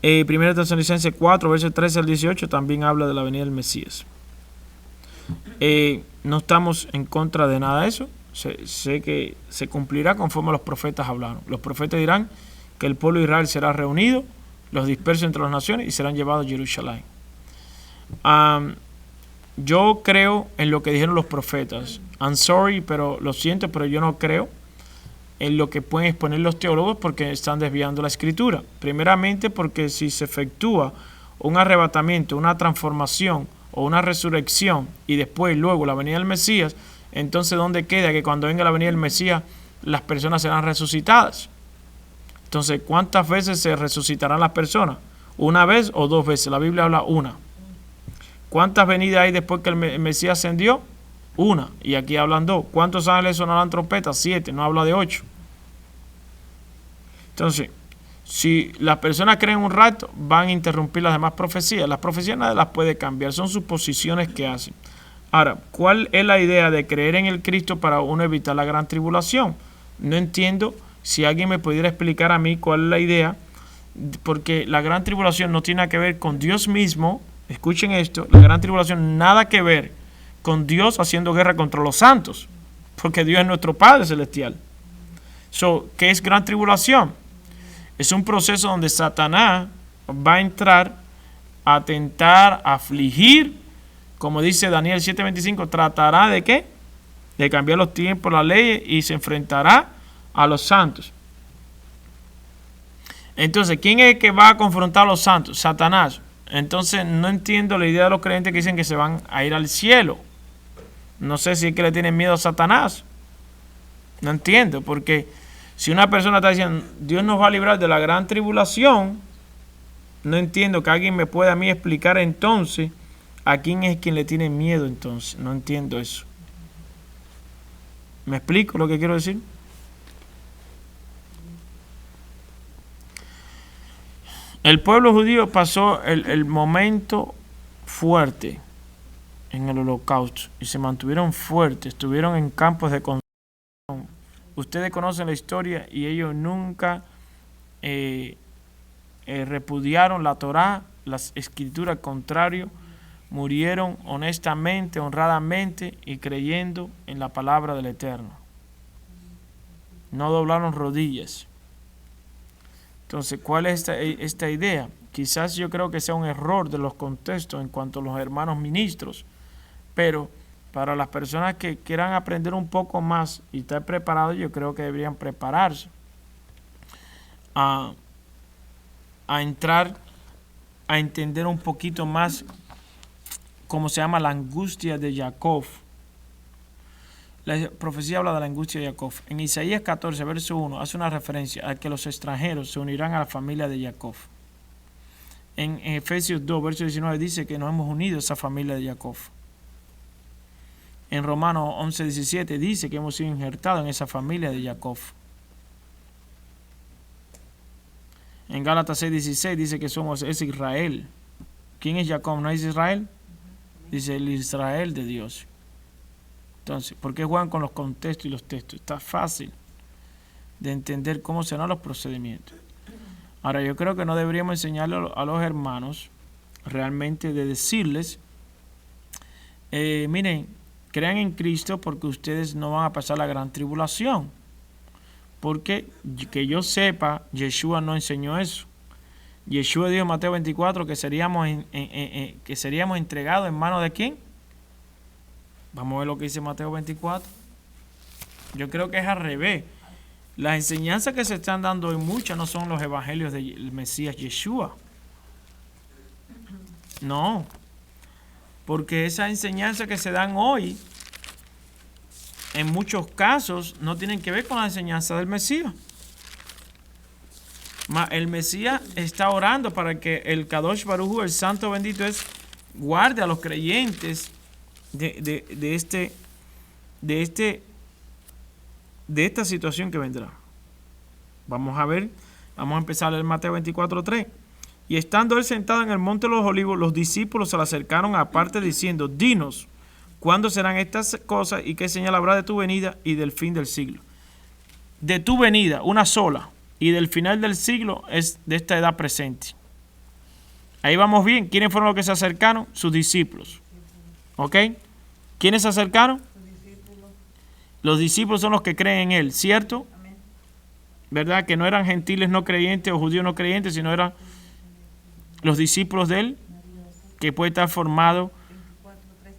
Primera de Tesalonicenses 4, versos 13 al 18, también habla de la venida del Mesías. No estamos en contra de nada de eso, sé que se cumplirá conforme los profetas hablaron. Los profetas dirán que el pueblo de Israel será reunido, los dispersos entre las naciones y serán llevados a Jerusalén. Yo creo en lo que dijeron los profetas. I'm sorry, pero lo siento, pero yo no creo en lo que pueden exponer los teólogos porque están desviando la escritura. Primeramente porque si se efectúa un arrebatamiento, una transformación o una resurrección y después luego la venida del Mesías, entonces ¿dónde queda que cuando venga la venida del Mesías las personas serán resucitadas? Entonces, ¿cuántas veces se resucitarán las personas? ¿Una vez o dos veces? La Biblia habla una. ¿Cuántas venidas hay después que el Mesías ascendió? Una. Y aquí hablan dos. ¿Cuántos ángeles sonarán trompetas? 7. No habla de 8. Entonces, si las personas creen un rapto, van a interrumpir las demás profecías. Las profecías nadie las puede cambiar. Son suposiciones que hacen. Ahora, ¿cuál es la idea de creer en el Cristo para uno evitar la gran tribulación? No entiendo. Si alguien me pudiera explicar a mí cuál es la idea, porque la gran tribulación no tiene que ver con Dios mismo. Escuchen esto, la gran tribulación nada que ver con Dios haciendo guerra contra los santos, porque Dios es nuestro Padre Celestial. ¿Qué es gran tribulación? Es un proceso donde Satanás va a entrar a tentar, a afligir, como dice Daniel 7:25, tratará de ¿qué? De cambiar los tiempos, las leyes y se enfrentará a los santos. Entonces, ¿quién es el que va a confrontar a los santos? Satanás. Entonces, no entiendo la idea de los creyentes que dicen que se van a ir al cielo. No sé si es que le tienen miedo a Satanás. No entiendo, porque si una persona está diciendo, Dios nos va a librar de la gran tribulación, no entiendo que alguien me pueda a mí explicar entonces a quién es quien le tiene miedo entonces. No entiendo eso. ¿Me explico lo que quiero decir? El pueblo judío pasó el momento fuerte en el holocausto y se mantuvieron fuertes, estuvieron en campos de concentración. Ustedes conocen la historia y ellos nunca repudiaron la Torá, las escrituras, al contrario, murieron honestamente, honradamente y creyendo en la palabra del Eterno. No doblaron rodillas. Entonces, ¿cuál es esta idea? Quizás yo creo que sea un error de los contextos en cuanto a los hermanos ministros, pero para las personas que quieran aprender un poco más y estar preparados, yo creo que deberían prepararse a entrar a entender un poquito más cómo se llama la angustia de Jacob. La profecía habla de la angustia de Jacob. En Isaías 14, verso 1, hace una referencia a que los extranjeros se unirán a la familia de Jacob. En Efesios 2, verso 19, dice que nos hemos unido a esa familia de Jacob. En Romanos 11, 17, dice que hemos sido injertados en esa familia de Jacob. En Gálatas 6, 16, dice que es Israel. ¿Quién es Jacob? ¿No es Israel? Dice el Israel de Dios. Entonces, ¿por qué juegan con los contextos y los textos? Está fácil de entender cómo serán los procedimientos. Ahora, yo creo que no deberíamos enseñarle a los hermanos realmente de decirles, miren, crean en Cristo porque ustedes no van a pasar la gran tribulación. Porque que yo sepa, Yeshua no enseñó eso. Yeshua dijo en Mateo 24 que seríamos entregados en manos de ¿quién? Vamos a ver lo que dice Mateo 24. Yo creo que es al revés. Las enseñanzas que se están dando hoy muchas no son los evangelios del Mesías Yeshua. No. Porque esas enseñanzas que se dan hoy en muchos casos no tienen que ver con la enseñanza del Mesías. El Mesías está orando para que el Kadosh Baruj Hu, el Santo Bendito es, guarde a los creyentes de esta situación que vendrá. Vamos a ver, vamos a empezar el Mateo 24:3. Y estando él sentado en el monte de los olivos, los discípulos se le acercaron aparte diciendo: dinos, ¿cuándo serán estas cosas y qué señal habrá de tu venida y del fin del siglo? De tu venida, una sola, y del final del siglo es de esta edad presente. Ahí vamos bien. ¿Quiénes fueron los que se acercaron? Sus discípulos. ¿Ok? ¿Quiénes se acercaron? Los discípulos son los que creen en él, ¿cierto? Amén. ¿Verdad? Que no eran gentiles no creyentes o judíos no creyentes, sino eran los discípulos de él, que puede estar formado.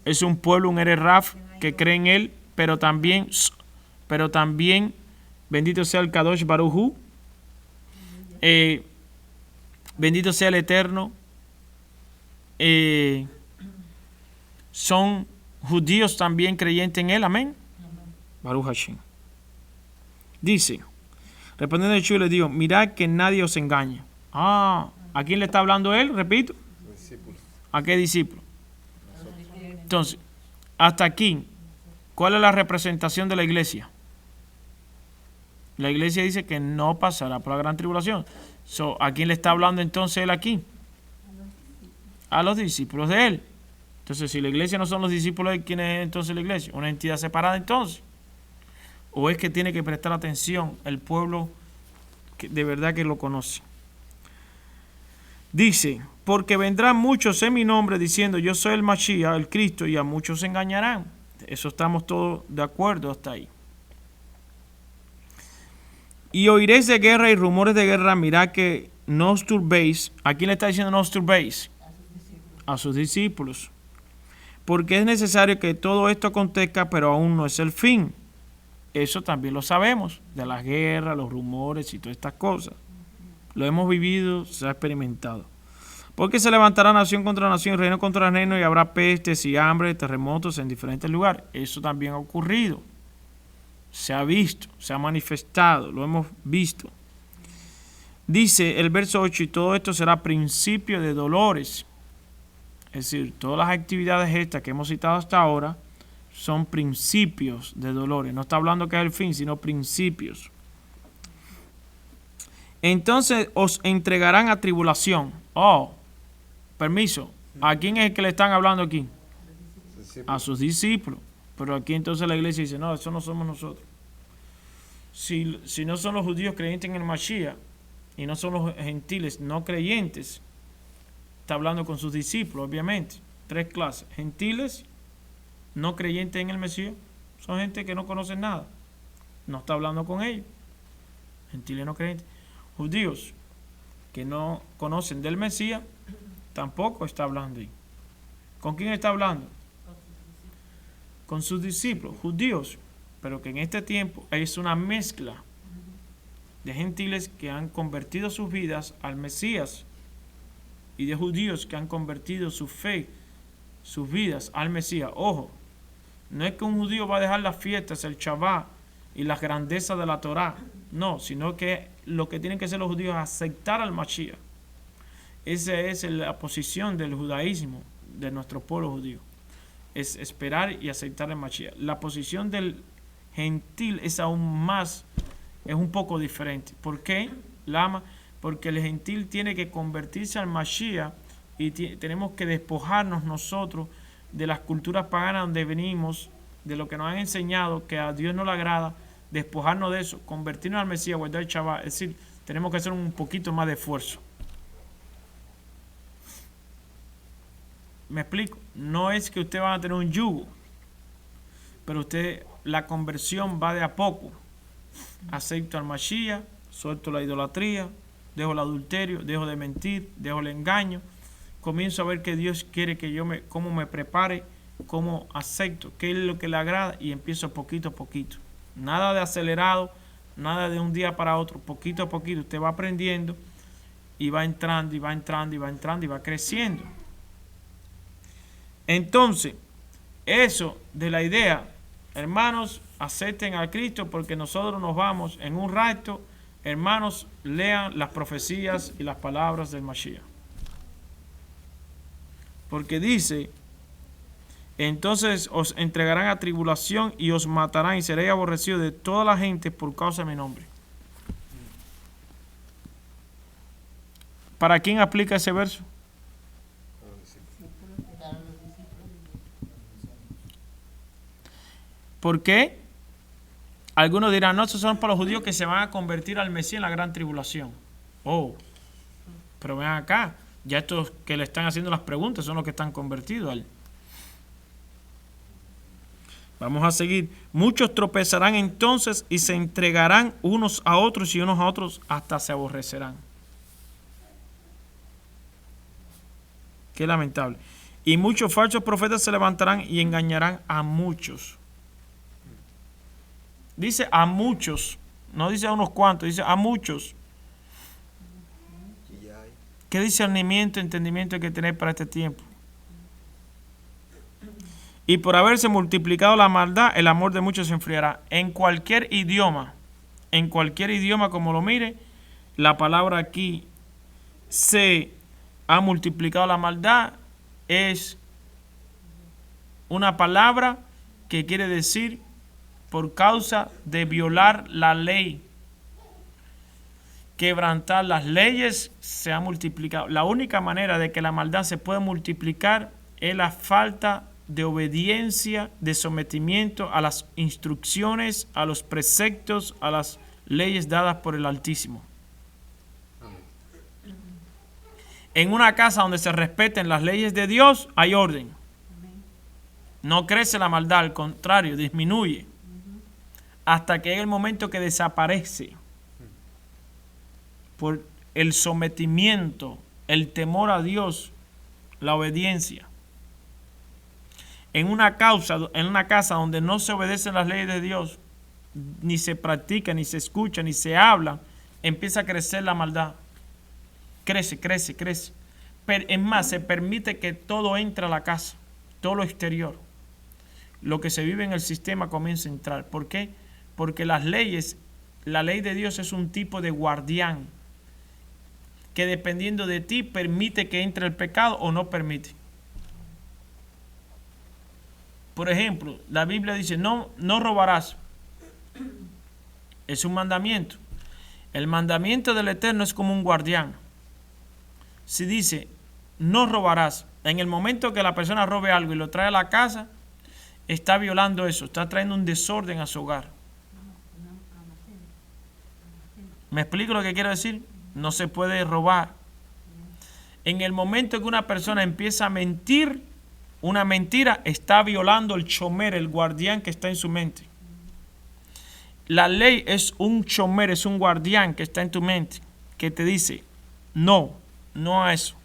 Es un pueblo, un Ereraf, que cree en él, pero también, bendito sea el Kadosh Baruj Hu, bendito sea el Eterno, son judíos también creyentes en él, amén. Baruch Hashem. Dice, respondiendo Yeshua le digo: mirad que nadie os engañe. ¿A quién le está hablando él? Repito. Discípulos. ¿A qué discípulo? Entonces, hasta aquí, ¿cuál es la representación de la iglesia? La iglesia dice que no pasará por la gran tribulación. ¿A quién le está hablando entonces él aquí? A los discípulos de él. Entonces, si la iglesia no son los discípulos de él, ¿quién es entonces la iglesia? ¿Una entidad separada entonces? ¿O es que tiene que prestar atención el pueblo que de verdad que lo conoce? Dice, porque vendrán muchos en mi nombre diciendo: yo soy el Mashiach, el Cristo, y a muchos se engañarán. Eso estamos todos de acuerdo hasta ahí. Y oiréis de guerra y rumores de guerra, mirad que no os turbéis. ¿A quién le está diciendo no os turbéis? A sus discípulos. Porque es necesario que todo esto acontezca, pero aún no es el fin. Eso también lo sabemos, de las guerras, los rumores y todas estas cosas. Lo hemos vivido, se ha experimentado. Porque se levantará nación contra nación, reino contra reino, y habrá pestes y hambre, terremotos en diferentes lugares. Eso también ha ocurrido. Se ha visto, se ha manifestado, lo hemos visto. Dice el verso 8, y todo esto será principio de dolores. Es decir, todas las actividades estas que hemos citado hasta ahora son principios de dolores. No está hablando que es el fin, sino principios. Entonces os entregarán a tribulación. Permiso. ¿A quién es el que le están hablando aquí? A sus discípulos. Pero aquí entonces la iglesia dice: no, eso no somos nosotros. Si no son los judíos creyentes en el Mashiach y no son los gentiles no creyentes, está hablando con sus discípulos, obviamente. 3 clases. Gentiles no creyentes en el Mesías son gente que no conocen nada. No está hablando con ellos. Gentiles no creyentes. Judíos que no conocen del Mesías tampoco está hablando ahí. ¿Con quién está hablando? Con sus discípulos, judíos, pero que en este tiempo es una mezcla de gentiles que han convertido sus vidas al Mesías y de judíos que han convertido su fe, sus vidas al Mesías. Ojo, no es que un judío va a dejar las fiestas, el Shabbat y las grandezas de la Torá, no, sino que lo que tienen que hacer los judíos es aceptar al Mashiach. Esa es la posición del judaísmo, de nuestro pueblo judío. Es esperar y aceptar el Mashiach. La posición del gentil es aún más, es un poco diferente. ¿Por qué, Lama? Porque el gentil tiene que convertirse al Mashiach y tenemos que despojarnos nosotros de las culturas paganas donde venimos, de lo que nos han enseñado, que a Dios no le agrada, despojarnos de eso, convertirnos al Mesías, guardar el Shabbat. Es decir, tenemos que hacer un poquito más de esfuerzo. ¿Me explico? No es que usted va a tener un yugo, pero la conversión va de a poco. Acepto al Mashiach, suelto la idolatría, dejo el adulterio, dejo de mentir, dejo el engaño, comienzo a ver que Dios quiere que cómo me prepare, cómo acepto, qué es lo que le agrada, y empiezo poquito a poquito. Nada de acelerado, nada de un día para otro, poquito a poquito. Usted va aprendiendo y va entrando y va entrando y va entrando y va creciendo. Entonces, eso de la idea, hermanos, acepten a Cristo porque nosotros nos vamos en un rato. Hermanos, lean las profecías y las palabras del Mashiach. Porque dice, entonces os entregarán a tribulación y os matarán y seréis aborrecidos de toda la gente por causa de mi nombre. ¿Para quién aplica ese verso? ¿Por qué? Algunos dirán, no, esos son para los judíos que se van a convertir al Mesías en la gran tribulación. Oh, pero vean acá, ya estos que le están haciendo las preguntas son los que están convertidos a él. Vamos a seguir. Muchos tropezarán entonces y se entregarán unos a otros y unos a otros hasta se aborrecerán. Qué lamentable. Y muchos falsos profetas se levantarán y engañarán a muchos. Dice a muchos, no dice a unos cuantos, dice a muchos. ¿Qué discernimiento, entendimiento hay que tener para este tiempo? Y por haberse multiplicado la maldad, el amor de muchos se enfriará. En cualquier idioma como lo mire, la palabra aquí, se ha multiplicado la maldad, es una palabra que quiere decir por causa de violar la ley. Quebrantar las leyes se ha multiplicado. La única manera de que la maldad se pueda multiplicar es la falta de obediencia, de sometimiento a las instrucciones, a los preceptos, a las leyes dadas por el Altísimo. En una casa donde se respeten las leyes de Dios, hay orden. No crece la maldad, al contrario, disminuye. Hasta que llega el momento que desaparece por el sometimiento, el temor a Dios, la obediencia. En una casa donde no se obedecen las leyes de Dios, ni se practica, ni se escucha, ni se habla, empieza a crecer la maldad. Crece. Pero es más, se permite que todo entre a la casa, todo lo exterior. Lo que se vive en el sistema comienza a entrar. ¿Por qué? Porque las leyes, la ley de Dios es un tipo de guardián que dependiendo de ti permite que entre el pecado o no permite. Por ejemplo, la Biblia dice, no robarás. Es un mandamiento. El mandamiento del Eterno es como un guardián. Si dice, no robarás, en el momento que la persona robe algo y lo trae a la casa, está violando eso, está trayendo un desorden a su hogar. ¿Me explico lo que quiero decir? No se puede robar. En el momento que una persona empieza a mentir, una mentira está violando el chomer, el guardián que está en su mente. La ley es un chomer, es un guardián que está en tu mente, que te dice, no a eso.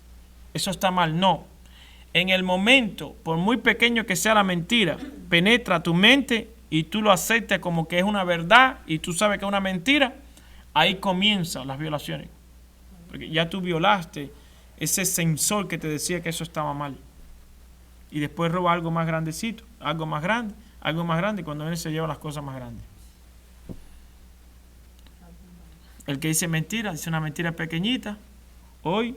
Eso está mal, no. En el momento, por muy pequeño que sea la mentira, penetra tu mente y tú lo aceptas como que es una verdad y tú sabes que es una mentira, ahí comienzan las violaciones. Porque ya tú violaste ese sensor que te decía que eso estaba mal. Y después roba algo más grandecito, algo más grande, y cuando él se lleva las cosas más grandes. El que dice mentira, dice una mentira pequeñita, hoy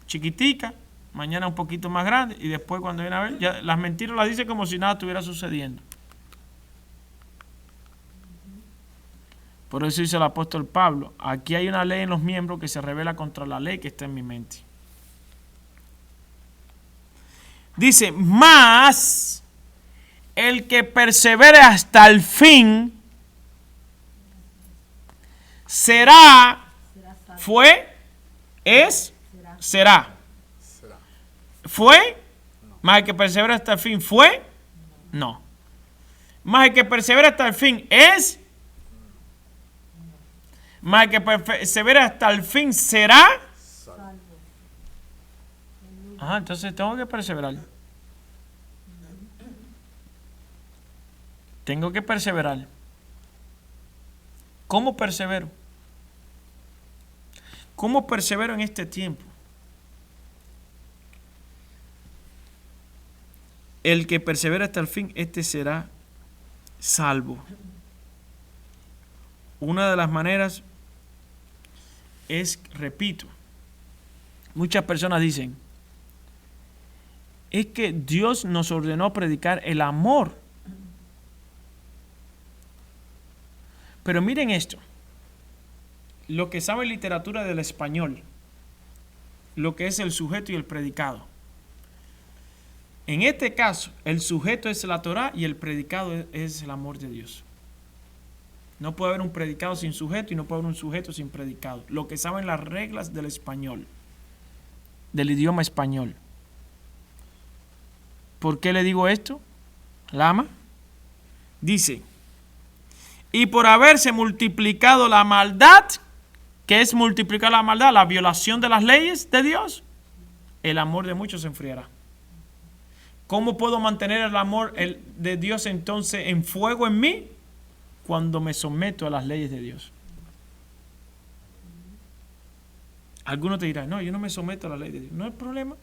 chiquitica, mañana un poquito más grande, y después cuando viene a ver, ya las mentiras las dice como si nada estuviera sucediendo. Por eso dice el apóstol Pablo, aquí hay una ley en los miembros que se revela contra la ley que está en mi mente. Dice, más el que persevere hasta el fin será, fue, es, será. ¿Fue? Más el que persevera hasta el fin, ¿fue? No. Más el que persevera hasta el fin, ¿es? Más el que persevera hasta el fin, ¿será? Ah, entonces tengo que perseverar. Tengo que perseverar. ¿Cómo persevero? ¿Cómo persevero en este tiempo? El que persevera hasta el fin, este será salvo. una de las maneras es, repito, muchas personas dicen, es que Dios nos ordenó predicar el amor. Pero miren esto, lo que sabe literatura del español, lo que es el sujeto y el predicado. En este caso, el sujeto es la Torá y el predicado es el amor de Dios. No puede haber un predicado sin sujeto y no puede haber un sujeto sin predicado. Lo que saben las reglas del español, del idioma español. ¿Por qué le digo esto? Lama dice, y por haberse multiplicado la maldad, ¿qué es multiplicar la maldad? La violación de las leyes de Dios. El amor de muchos se enfriará. ¿Cómo puedo mantener el amor de Dios entonces en fuego en mí? Cuando me someto a las leyes de Dios. Algunos te dirán, no, yo no me someto a la ley de Dios. No hay problema.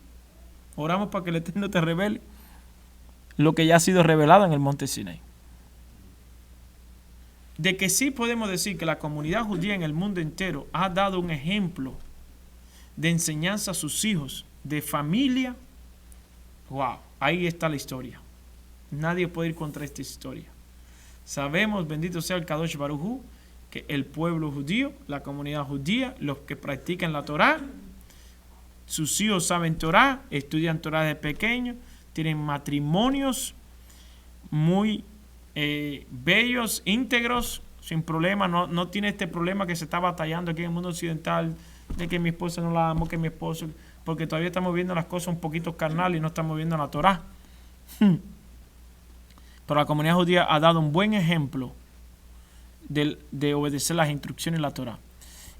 Oramos para que el Eterno te revele lo que ya ha sido revelado en el monte Sinaí. De que sí podemos decir que la comunidad judía en el mundo entero ha dado un ejemplo de enseñanza a sus hijos, de familia. Wow, ahí está la historia. Nadie puede ir contra esta historia. Sabemos, bendito sea el Kadosh Baruj Hu, que el pueblo judío, la comunidad judía, los que practican la Torá, sus hijos saben Torá, estudian Torá desde pequeños, tienen matrimonios muy bellos, íntegros, sin problema, no tiene este problema que se está batallando aquí en el mundo occidental, de que mi esposa no la amo, que mi esposo, porque todavía estamos viendo las cosas un poquito carnal y no estamos viendo la Torá. Pero la comunidad judía ha dado un buen ejemplo de obedecer las instrucciones de la Torá.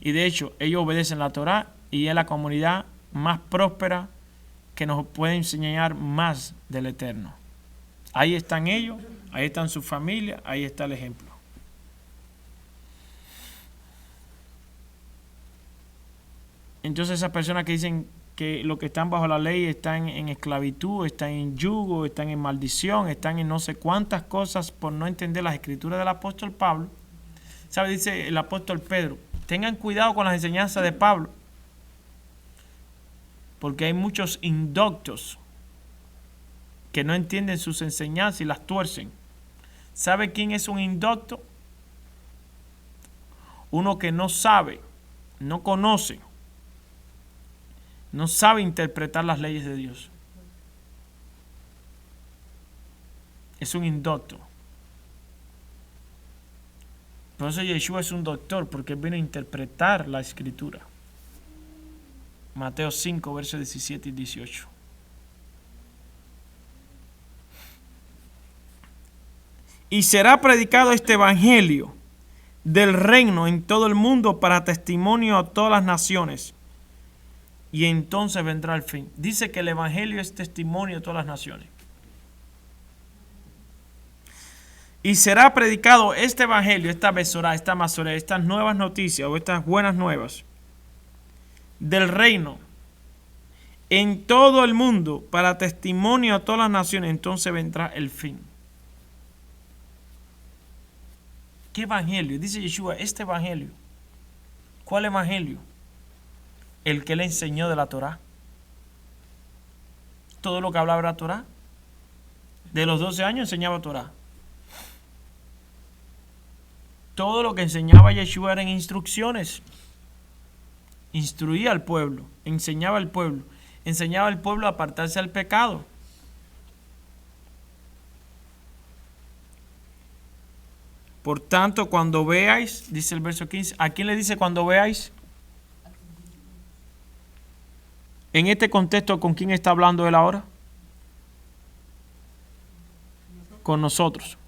Y de hecho, ellos obedecen la Torá y es la comunidad más próspera que nos puede enseñar más del Eterno. Ahí están ellos, ahí están sus familias, ahí está el ejemplo. Entonces esas personas que dicen que los que están bajo la ley están en esclavitud, están en yugo, están en maldición, están en no sé cuántas cosas por no entender las escrituras del apóstol Pablo. ¿Sabe? Dice el apóstol Pedro, tengan cuidado con las enseñanzas de Pablo, porque hay muchos indoctos que no entienden sus enseñanzas y las tuercen. ¿Sabe quién es un indocto? Uno que no sabe, no conoce, no sabe interpretar las leyes de Dios. Es un indocto. Por eso Yeshua es un doctor, porque él vino a interpretar la escritura. Mateo 5, versos 17 y 18. Y será predicado este evangelio del reino en todo el mundo para testimonio a todas las naciones. Y entonces vendrá el fin. Dice que el evangelio es testimonio a todas las naciones. Y será predicado este evangelio, esta besorá, esta masorá, estas nuevas noticias o estas buenas nuevas del reino en todo el mundo para testimonio a todas las naciones. Entonces vendrá el fin. ¿Qué evangelio? Dice Yeshua, este evangelio. ¿Cuál evangelio? El que le enseñó de la Torá. Todo lo que hablaba era Torá. De los 12 años enseñaba Torá. Todo lo que enseñaba Yeshua eran instrucciones. Instruía al pueblo, enseñaba al pueblo a apartarse del pecado. Por tanto, cuando veáis, dice el verso 15, ¿a quién le dice cuando veáis? En este contexto, ¿con quién está hablando él ahora? Con nosotros.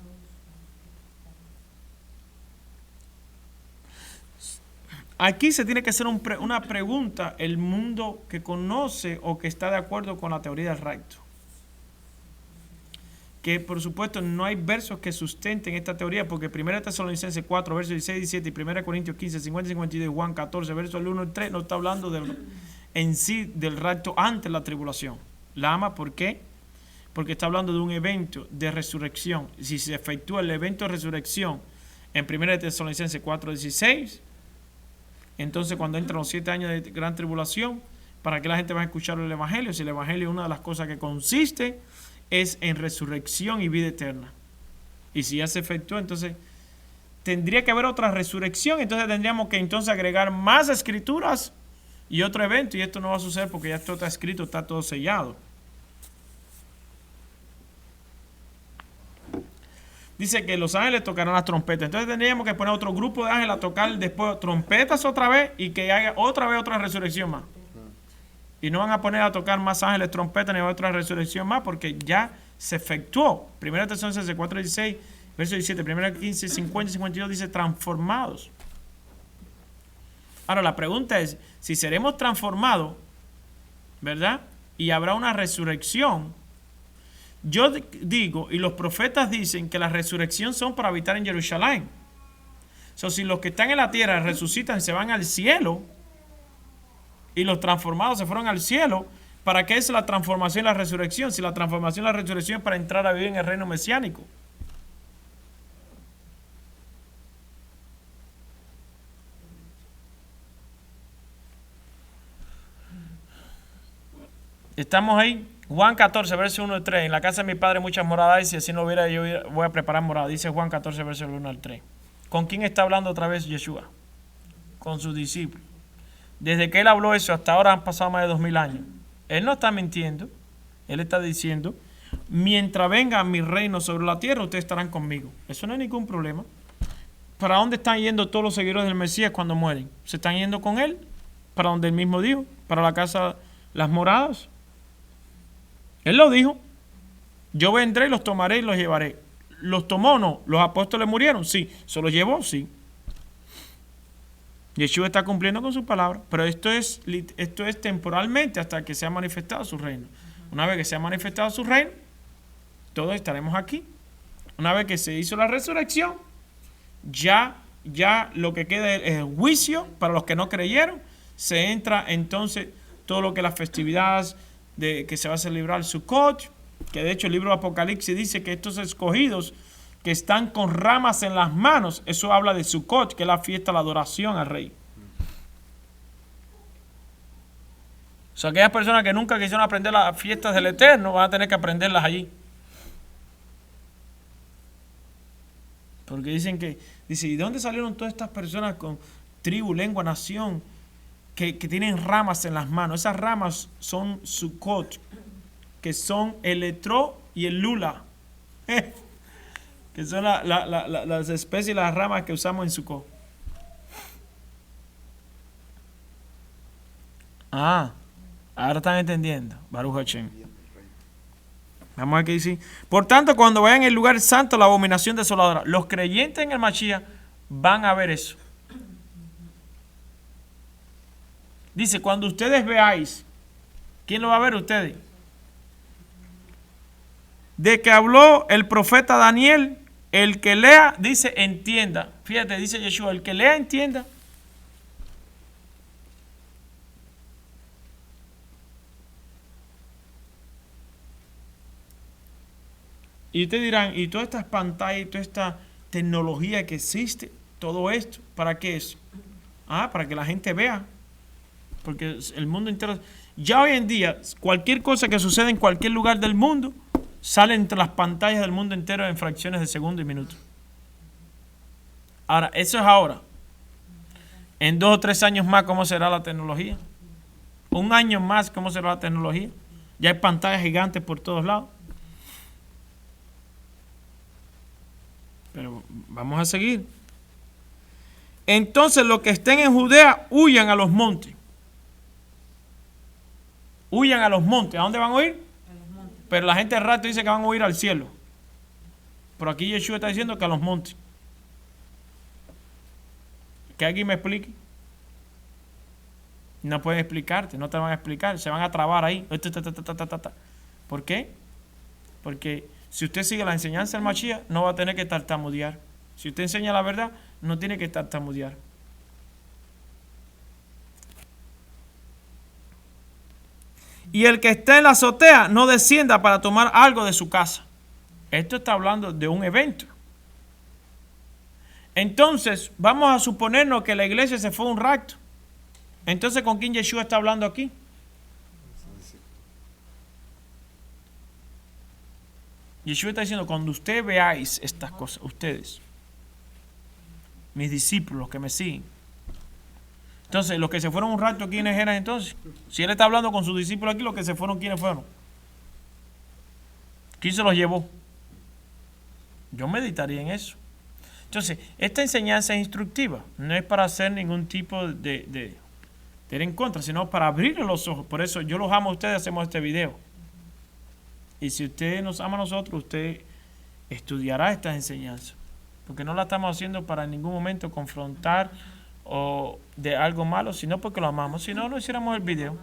Aquí se tiene que hacer una pregunta el mundo que conoce o que está de acuerdo con la teoría del rapto. Que por supuesto no hay versos que sustenten esta teoría, porque 1 Tesalonicenses 4, versos 16 y 17, y 1 Corintios 15, 50 y 52, Juan 14, versos 1 y 3, no está hablando en sí del rapto antes de la tribulación. Lama, ¿por qué? Porque está hablando de un evento de resurrección. Si se efectúa el evento de resurrección en 1 Tesalonicenses 4:16. Entonces, cuando entran los 7 años de gran tribulación, ¿para qué la gente va a escuchar el Evangelio? Si el Evangelio, una de las cosas que consiste es en resurrección y vida eterna. Y si ya se efectuó, entonces tendría que haber otra resurrección. Entonces tendríamos que entonces agregar más escrituras y otro evento. Y esto no va a suceder porque ya esto está escrito, está todo sellado. Dice que los ángeles tocarán las trompetas. Entonces tendríamos que poner otro grupo de ángeles a tocar después trompetas otra vez y que haya otra vez otra resurrección más. Y no van a poner a tocar más ángeles trompetas ni otra resurrección más porque ya se efectuó. 1 Tesalonicenses 4:16, verso 17, 1 15, 50 y 52 dice transformados. Ahora la pregunta es, si seremos transformados, ¿verdad? Y habrá una resurrección. Yo digo, y los profetas dicen que la resurrección son para habitar en Jerusalén. Si los que están en la tierra resucitan, se van al cielo, y los transformados se fueron al cielo, ¿para qué es la transformación y la resurrección? Si la transformación y la resurrección es para entrar a vivir en el reino mesiánico. Estamos ahí. Juan 14, verso 1 al 3. En la casa de mi padre muchas moradas hay, si así no hubiera, yo voy a preparar moradas. Dice Juan 14, verso 1 al 3. ¿Con quién está hablando otra vez Yeshua? Con sus discípulos. Desde que él habló eso hasta ahora han pasado más de 2000 años. Él no está mintiendo. Él está diciendo, mientras venga mi reino sobre la tierra, ustedes estarán conmigo. Eso no es ningún problema. ¿Para dónde están yendo todos los seguidores del Mesías cuando mueren? ¿Se están yendo con él? ¿Para donde él mismo dijo? ¿Para la casa, las moradas? Él lo dijo. Yo vendré, los tomaré y los llevaré. ¿Los tomó o no? ¿Los apóstoles murieron? Sí. ¿Se los llevó? Sí. Yeshua está cumpliendo con su palabra, pero esto es temporalmente hasta que sea manifestado su reino. Una vez que sea manifestado su reino, todos estaremos aquí. Una vez que se hizo la resurrección, ya lo que queda es el juicio para los que no creyeron. Se entra entonces todo lo que las festividades que se va a celebrar Sukkot, que de hecho el libro de Apocalipsis dice que estos escogidos que están con ramas en las manos, eso habla de Sukkot, que es la fiesta de la adoración al rey. O sea, aquellas personas que nunca quisieron aprender las fiestas del Eterno van a tener que aprenderlas allí. Porque dice, ¿y de dónde salieron todas estas personas con tribu, lengua, nación, que tienen ramas en las manos? Esas ramas son Sukkot, que son el Etró y el Lula. Que son las especies y las ramas que usamos en Sukkot. Ahora están entendiendo. Baruch Hashem. Vamos a ver qué dice. Por tanto, cuando vayan en el lugar santo, la abominación desoladora, los creyentes en el Mashiach van a ver eso. Dice, cuando ustedes veáis, ¿quién lo va a ver? Ustedes. De que habló el profeta Daniel, el que lea, dice, entienda. Fíjate, dice Yeshua, el que lea, entienda. Y ustedes dirán, ¿y todas estas pantallas y toda esta tecnología que existe, todo esto, para qué es? Para que la gente vea. Porque el mundo entero, ya hoy en día, cualquier cosa que suceda en cualquier lugar del mundo, sale entre las pantallas del mundo entero en fracciones de segundo y minuto. Ahora, eso es ahora. En 2 o 3 años más, ¿cómo será la tecnología? Un año más, ¿cómo será la tecnología? Ya hay pantallas gigantes por todos lados. Pero vamos a seguir. Entonces los que estén en Judea huyan a los montes. Huyan a los montes. ¿A dónde van a huir? A los montes. Pero la gente de rato dice que van a huir al cielo. Pero aquí Yeshua está diciendo que a los montes. Que alguien me explique. No pueden explicarte, no te van a explicar, se van a trabar ahí. ¿Por qué? Porque si usted sigue la enseñanza del Mashiach, no va a tener que tartamudear. Si usted enseña la verdad, no tiene que tartamudear. Y el que esté en la azotea no descienda para tomar algo de su casa. Esto está hablando de un evento. Entonces, vamos a suponernos que la iglesia se fue a un rapto. Entonces, ¿con quién Yeshua está hablando aquí? Yeshua está diciendo, cuando ustedes veáis estas cosas, ustedes, mis discípulos que me siguen. Entonces, los que se fueron un rapto, ¿quiénes eran entonces? Si él está hablando con sus discípulos aquí, los que se fueron, ¿quiénes fueron? ¿Quién se los llevó? Yo meditaría en eso. Entonces, esta enseñanza es instructiva, no es para hacer ningún tipo de ir en contra, sino para abrirle los ojos. Por eso yo los amo a ustedes, hacemos este video. Y si usted nos ama a nosotros, usted estudiará estas enseñanzas. Porque no la estamos haciendo para en ningún momento confrontar o de algo malo, sino porque lo amamos. Si no, no hiciéramos el video.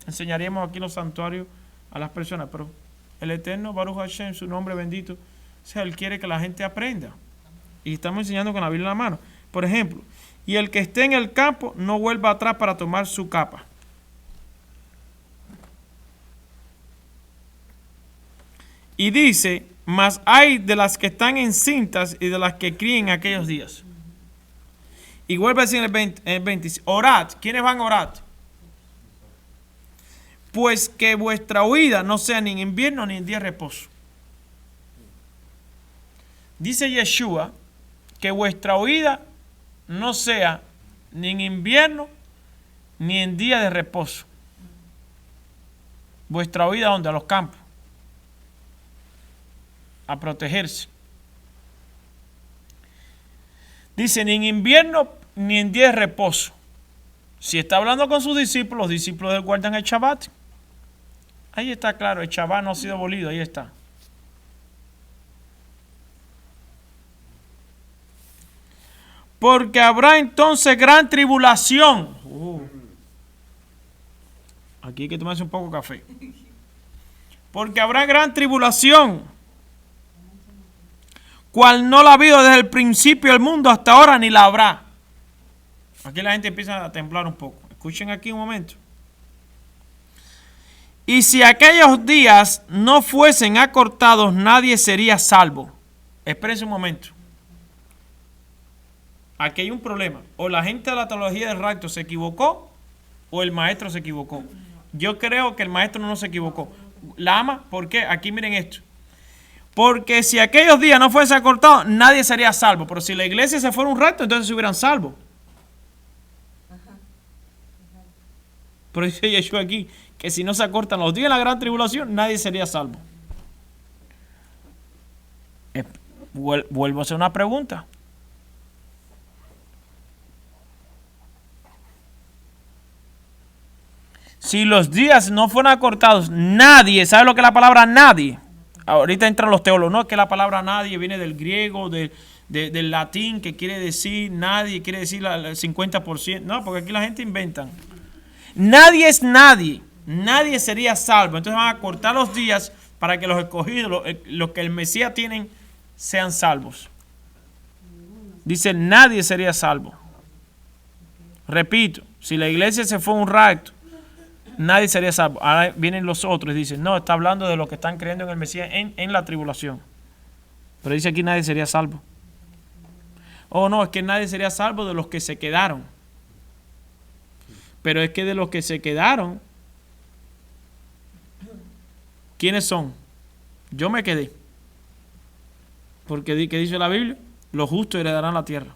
Enseñaríamos aquí los santuarios a las personas. Pero el Eterno, Baruch Hashem, su nombre bendito, o sea, Él quiere que la gente aprenda. Y estamos enseñando con la Biblia en la mano. Por ejemplo, y el que esté en el campo no vuelva atrás para tomar su capa. Y dice, mas hay de las que están encintas y de las que críen aquellos días. Y vuelve a decir en el 20, orad. ¿Quiénes van a orar? Pues que vuestra huida no sea ni en invierno ni en día de reposo. Dice Yeshua que vuestra huida no sea ni en invierno ni en día de reposo. Vuestra huida, ¿dónde? A los campos. A protegerse. Dice, ni en invierno ni en día de reposo. Si está hablando con sus discípulos, los discípulos del guardan el Shabbat. Ahí está claro, el Shabbat no ha sido abolido, ahí está. Porque habrá entonces gran tribulación. Aquí hay que tomarse un poco de café. Porque habrá gran tribulación, cual no la ha habido desde el principio del mundo hasta ahora, ni la habrá. Aquí la gente empieza a temblar un poco. Escuchen aquí un momento. Y si aquellos días no fuesen acortados, nadie sería salvo. Espérense un momento. Aquí hay un problema. O la gente de la teología del rapto se equivocó, o el maestro se equivocó. Yo creo que el maestro no se equivocó. ¿La ama? ¿Por qué? Aquí miren esto. Porque si aquellos días no fuesen acortados, nadie sería salvo. Pero si la iglesia se fuera un rapto, entonces se hubieran salvo. Pero dice Yeshua aquí que si no se acortan los días de la gran tribulación, nadie sería salvo. Vuelvo a hacer una pregunta. Si los días no fueran acortados, nadie, ¿sabe lo que es la palabra nadie? Ahorita entran los teólogos, no, es que la palabra nadie viene del griego, del latín, que quiere decir nadie, quiere decir el 50%. No, porque aquí la gente inventa. Nadie es nadie, nadie sería salvo. Entonces van a cortar los días para que los escogidos, los que el Mesías tienen, sean salvos. Dice, nadie sería salvo. Repito, si la iglesia se fue a un rapto, nadie sería salvo. Ahora vienen los otros y dicen, no, está hablando de los que están creyendo en el Mesías en la tribulación. Pero dice aquí nadie sería salvo. Oh, no, es que nadie sería salvo de los que se quedaron. Pero es que de los que se quedaron, ¿quiénes son? Yo me quedé. Porque ¿qué dice la Biblia? Los justos heredarán la tierra.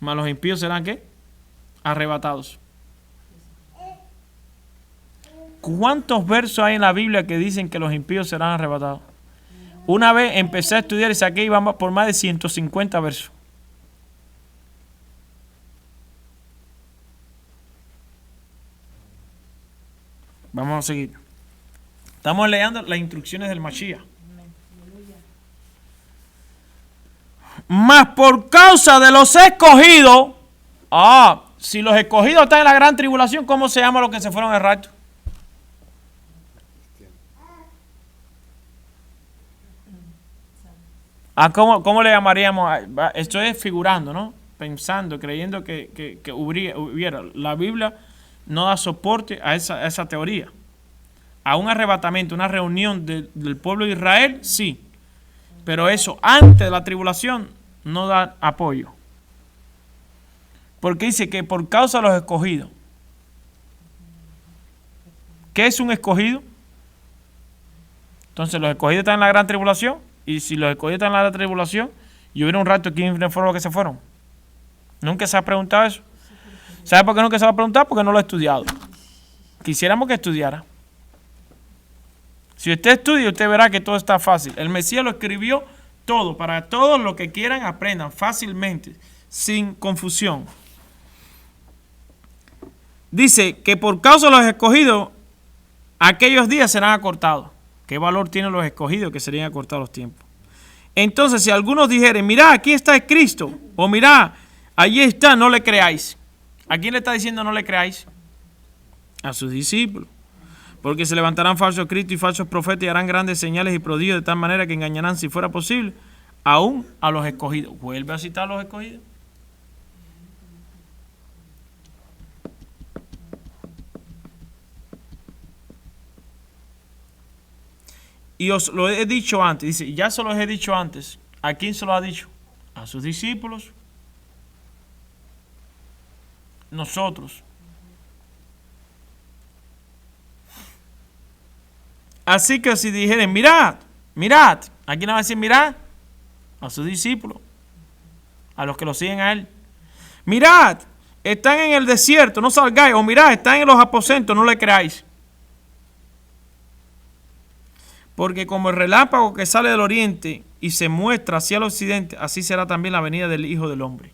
Mas los impíos serán ¿qué? Arrebatados. ¿Cuántos versos hay en la Biblia que dicen que los impíos serán arrebatados? Una vez empecé a estudiar y saqué y vamos por más de 150 versos. Vamos a seguir. Estamos leyendo las instrucciones del Mashiach. Mas por causa de los escogidos, si los escogidos están en la gran tribulación, ¿cómo se llama los que se fueron al rapto? ¿Cómo le llamaríamos? Esto es figurando, ¿no? Pensando, creyendo que hubiera. La Biblia no da soporte a esa teoría. A un arrebatamiento, una reunión del pueblo de Israel, sí. Pero eso antes de la tribulación no da apoyo. Porque dice que por causa de los escogidos. ¿Qué es un escogido? Entonces los escogidos están en la gran tribulación. Y si los escogidos están en la gran tribulación, y hubiera un rato, ¿quiénes fueron los que se fueron? ¿Nunca se ha preguntado eso? ¿Sabe por qué nunca se va a preguntar? Porque no lo he estudiado. Quisiéramos que estudiara. Si usted estudia, usted verá que todo está fácil. El Mesías lo escribió todo, para todos los que quieran aprendan fácilmente, sin confusión. Dice que por causa de los escogidos, aquellos días serán acortados. ¿Qué valor tienen los escogidos que serían acortados los tiempos? Entonces, si algunos dijeren, mirá, aquí está Cristo, o mirá, allí está, no le creáis. ¿A quién le está diciendo no le creáis? A sus discípulos. Porque se levantarán falsos cristos y falsos profetas y harán grandes señales y prodigios de tal manera que engañarán, si fuera posible, aún a los escogidos. Vuelve a citar a los escogidos. Y os lo he dicho antes, dice, ya se los he dicho antes. ¿A quién se lo ha dicho? A sus discípulos. Nosotros. Así que si dijeren, mirad, mirad, ¿a quién le va a decir mirad? A sus discípulos, a los que lo siguen a él. Mirad, están en el desierto, no salgáis, o mirad, están en los aposentos, no le creáis. Porque como el relámpago que sale del oriente y se muestra hacia el occidente, así será también la venida del Hijo del Hombre.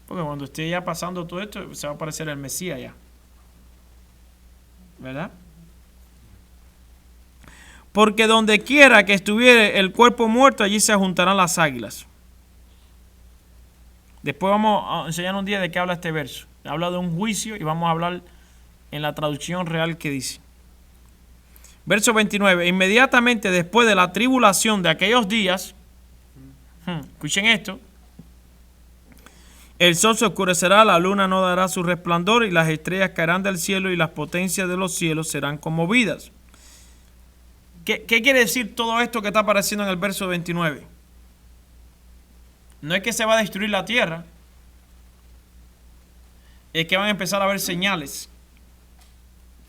Porque cuando esté ya pasando todo esto, se va a aparecer el Mesías ya. ¿Verdad? Porque donde quiera que estuviere el cuerpo muerto, allí se juntarán las águilas. Después vamos a enseñar un día de qué habla este verso. Habla de un juicio y vamos a hablar en la traducción real que dice. Verso 29. Inmediatamente después de la tribulación de aquellos días, escuchen esto, el sol se oscurecerá, la luna no dará su resplandor y las estrellas caerán del cielo y las potencias de los cielos serán conmovidas. ¿Qué quiere decir todo esto que está apareciendo en el verso 29? No es que se va a destruir la tierra, es que van a empezar a haber señales.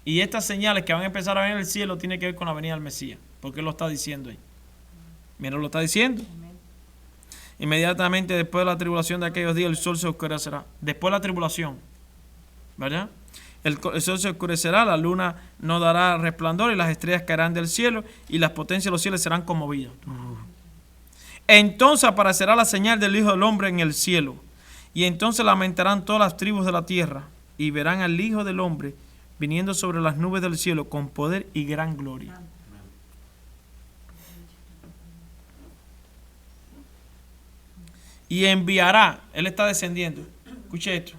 Y estas señales que van a empezar a ver en el cielo tienen que ver con la venida del Mesías, porque él lo está diciendo ahí. Mira, lo está diciendo. Inmediatamente después de la tribulación de aquellos días, el sol se oscurecerá. Después de la tribulación, ¿verdad? El sol se oscurecerá, la luna no dará resplandor y las estrellas caerán del cielo y las potencias de los cielos serán conmovidas. Entonces aparecerá la señal del Hijo del Hombre en el cielo. Y entonces lamentarán todas las tribus de la tierra y verán al Hijo del Hombre viniendo sobre las nubes del cielo con poder y gran gloria. Y enviará, él está descendiendo. Escuche esto.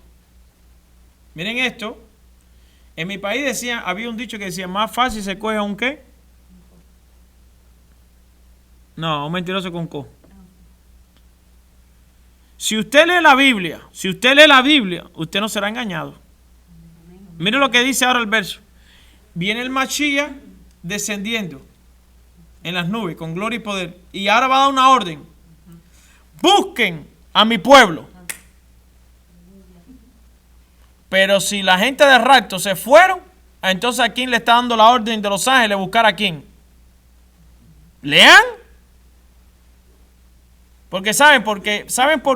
Miren esto. En mi país había un dicho que decía, más fácil se coge a un ¿qué? No, un mentiroso con co. Si usted lee la Biblia, usted no será engañado. Miren lo que dice ahora el verso. Viene el Mashiach descendiendo en las nubes con gloria y poder. Y ahora va a dar una orden. Busquen a mi pueblo. Pero si la gente de rapto se fueron, entonces ¿a quién le está dando la orden de los ángeles buscar a quién? Lean. Porque saben por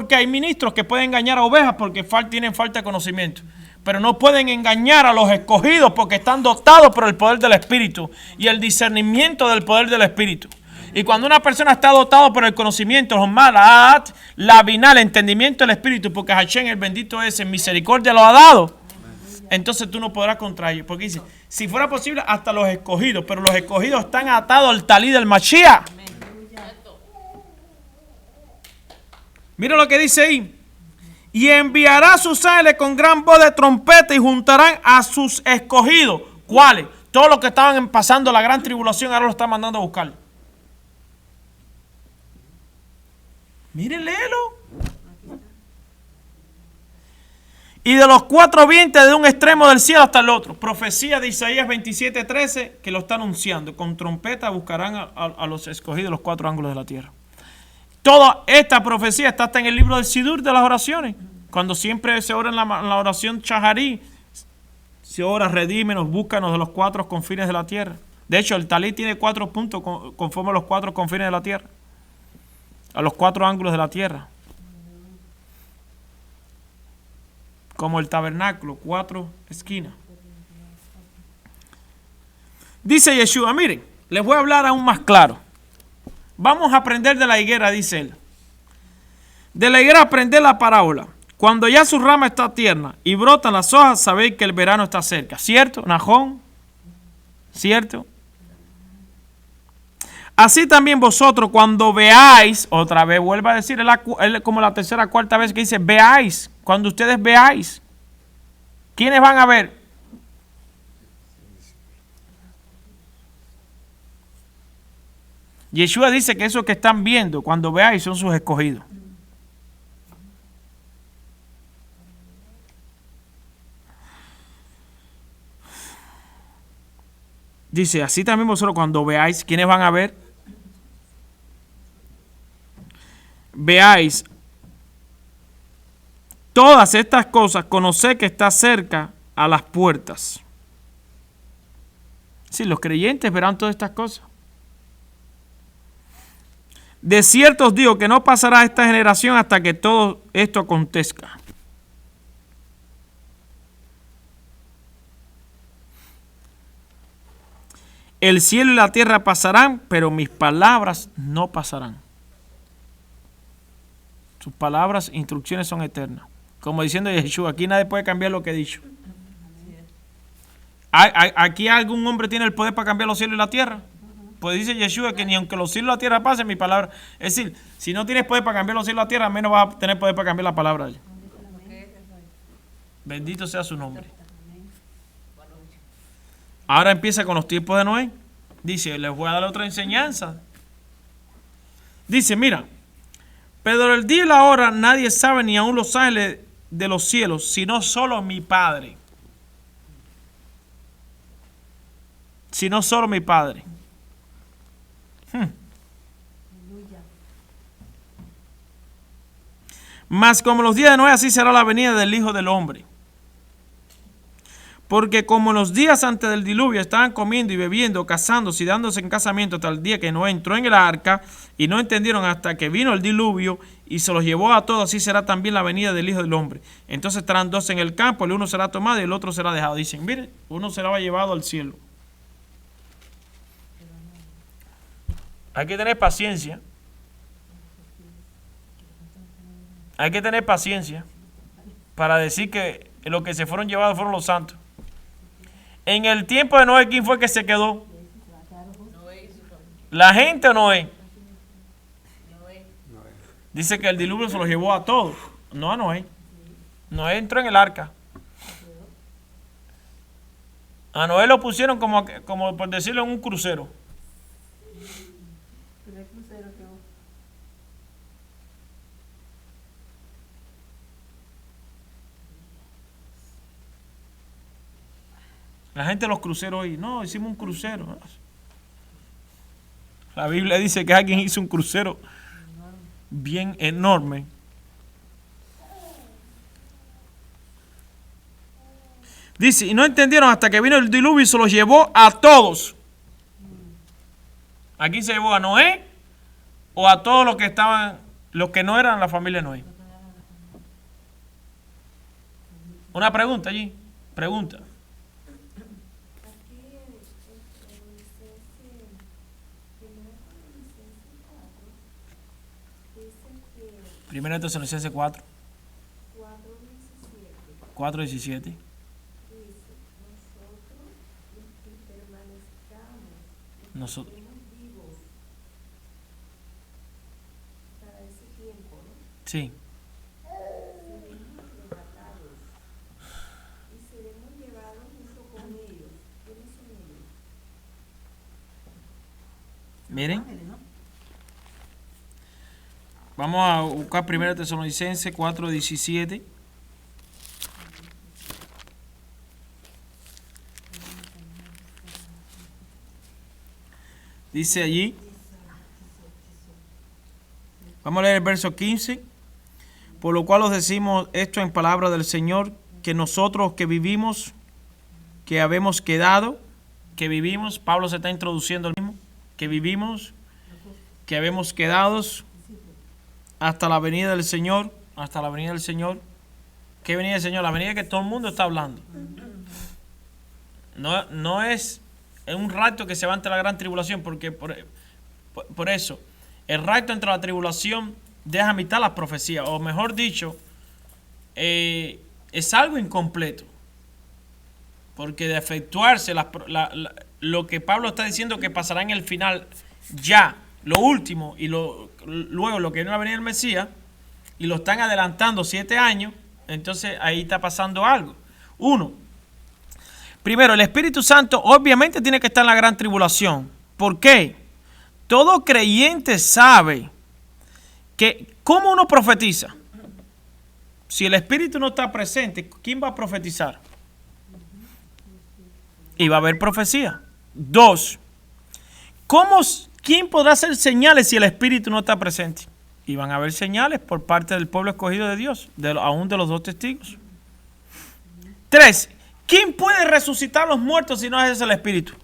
qué hay ministros que pueden engañar a ovejas porque tienen falta de conocimiento. Pero no pueden engañar a los escogidos porque están dotados por el poder del Espíritu y el discernimiento del poder del Espíritu. Y cuando una persona está dotada por el conocimiento, la binah, el entendimiento del Espíritu, porque Hashem, el bendito es, en misericordia lo ha dado, entonces tú no podrás contra ellos. Porque dice, si fuera posible, hasta los escogidos, pero los escogidos están atados al talí del Mashiach. Mira lo que dice ahí. Y enviará a sus ángeles con gran voz de trompeta y juntarán a sus escogidos. ¿Cuáles? Todos los que estaban pasando la gran tribulación ahora lo están mandando a buscar. Miren, léelo. y de los 4 vientos de un extremo del cielo hasta el otro. Profecía de Isaías 27:13 que lo está anunciando. Con trompeta buscarán a los escogidos de los 4 ángulos de la tierra. Toda esta profecía está hasta en el libro del Sidur de las oraciones. Cuando siempre se ora en la oración Chaharí, se ora, redímenos, búscanos de los 4 confines de la tierra. De hecho, el Talit tiene 4 puntos conforme a los 4 confines de la tierra. A los 4 ángulos de la tierra. Como el tabernáculo, 4 esquinas. Dice Yeshua, miren, les voy a hablar aún más claro. Vamos a aprender de la higuera, dice él. De la higuera aprender la parábola. Cuando ya su rama está tierna y brotan las hojas, sabéis que el verano está cerca. ¿Cierto, Nahón? ¿Cierto? Así también vosotros cuando veáis, otra vez vuelvo a decir, es como la tercera o cuarta vez que dice veáis. Cuando ustedes veáis, ¿quiénes van a ver? Yeshua dice que esos que están viendo, cuando veáis, son sus escogidos. Dice, así también vosotros cuando veáis, ¿quiénes van a ver? Veáis todas estas cosas, conoced que está cerca a las puertas. Sí, los creyentes verán todas estas cosas. De cierto os digo que no pasará esta generación hasta que todo esto acontezca. El cielo y la tierra pasarán, pero mis palabras no pasarán. Sus palabras, instrucciones son eternas. Como diciendo Yeshua, aquí nadie puede cambiar lo que he dicho. ¿Aquí algún hombre tiene el poder para cambiar los cielos y la tierra? Pues dice Yeshua que ni aunque los cielos y la tierra pasen, mi palabra. Es decir, si no tienes poder para cambiar los cielos y la tierra, menos vas a tener poder para cambiar la palabra. Bendito sea su nombre. Ahora empieza con los tiempos de Noé. Dice, les voy a dar otra enseñanza. Dice, mira, pero el día y la hora nadie sabe, ni aun los ángeles de los cielos, sino solo mi Padre. Sino solo mi Padre. Mas como los días de Noé, así será la venida del Hijo del Hombre. Porque como en los días antes del diluvio estaban comiendo y bebiendo, casándose y dándose en casamiento hasta el día que Noé entró en el arca y no entendieron hasta que vino el diluvio y se los llevó a todos, así será también la venida del Hijo del Hombre. Entonces estarán 2 en el campo, el uno será tomado y el otro será dejado. Dicen, miren, uno será llevado al cielo. Hay que tener paciencia. Hay que tener paciencia para decir que los que se fueron llevados fueron los santos. En el tiempo de Noé, ¿quién fue que se quedó? ¿La gente o Noé? Dice que el diluvio se los llevó a todos, no a Noé. Noé entró en el arca. A Noé lo pusieron como por decirlo en un crucero. La gente de los cruceros hoy, no, hicimos un crucero. La Biblia dice que alguien hizo un crucero bien enorme. Dice, y no entendieron hasta que vino el diluvio y se los llevó a todos. ¿Aquí se llevó a Noé o a todos los que estaban, los que no eran la familia de Noé? Una pregunta allí, pregunta. Primera de Tesalonicenses 4. 4:17. Nosotros. Sí. Miren. Vamos a buscar 1 Tesalonicenses 4:17. Dice allí, vamos a leer el verso 15. Por lo cual os decimos esto en palabra del Señor, que nosotros que vivimos, que habemos quedado, que vivimos, Pablo se está introduciendo el mismo, que vivimos, que habemos quedado hasta la venida del Señor, hasta la venida del Señor. ¿Qué venida del Señor? La venida que todo el mundo está hablando. No es un rapto que se va entre la gran tribulación, porque por eso, el rapto entre la tribulación deja a mitad las profecías, o mejor dicho, es algo incompleto. Porque de efectuarse lo que Pablo está diciendo que pasará en el final, ya, lo último, y luego lo que viene a venir el Mesías, y lo están adelantando 7 años, entonces ahí está pasando algo. Uno, primero, el Espíritu Santo obviamente tiene que estar en la gran tribulación. ¿Por qué? Todo creyente sabe que, ¿cómo uno profetiza? Si el Espíritu no está presente, ¿quién va a profetizar? Y va a haber profecía. 2, ¿quién podrá hacer señales si el Espíritu no está presente? Y van a haber señales por parte del pueblo escogido de Dios, aún de los 2 testigos. 3, ¿quién puede resucitar a los muertos si no es el Espíritu?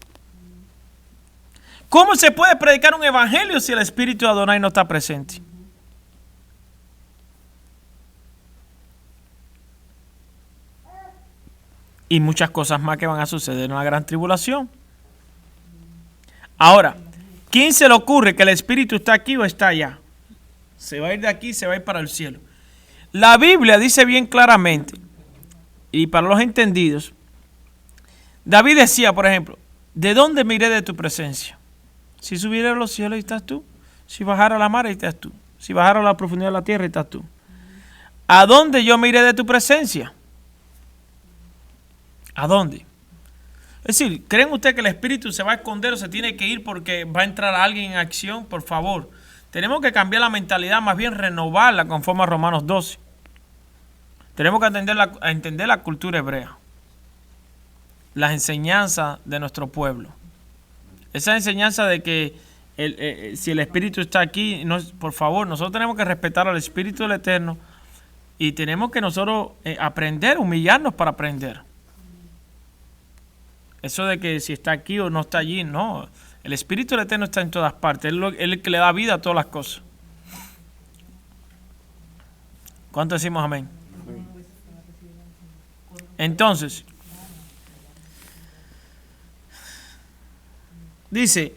¿Cómo se puede predicar un evangelio si el Espíritu de Adonai no está presente? Y muchas cosas más que van a suceder en la gran tribulación. Ahora, ¿quién se le ocurre que el Espíritu está aquí o está allá? Se va a ir de aquí, se va a ir para el cielo. La Biblia dice bien claramente, y para los entendidos, David decía, por ejemplo, ¿de dónde me iré de tu presencia? Si subiera a los cielos, ahí estás tú. Si bajara a la mar, ahí estás tú. Si bajara a la profundidad de la tierra, ahí estás tú. ¿A dónde yo me iré de tu presencia? ¿A dónde? Es decir, ¿creen ustedes que el Espíritu se va a esconder o se tiene que ir porque va a entrar alguien en acción? Por favor, tenemos que cambiar la mentalidad, más bien renovarla conforme a Romanos 12. Tenemos que entender la cultura hebrea, las enseñanzas de nuestro pueblo. Esa enseñanza de que si el Espíritu está aquí, por favor, nosotros tenemos que respetar al Espíritu del Eterno y tenemos que nosotros aprender, humillarnos para aprender. Eso de que si está aquí o no está allí, no. El Espíritu del Eterno está en todas partes. Él es el que le da vida a todas las cosas. ¿Cuánto decimos amén? Entonces, dice,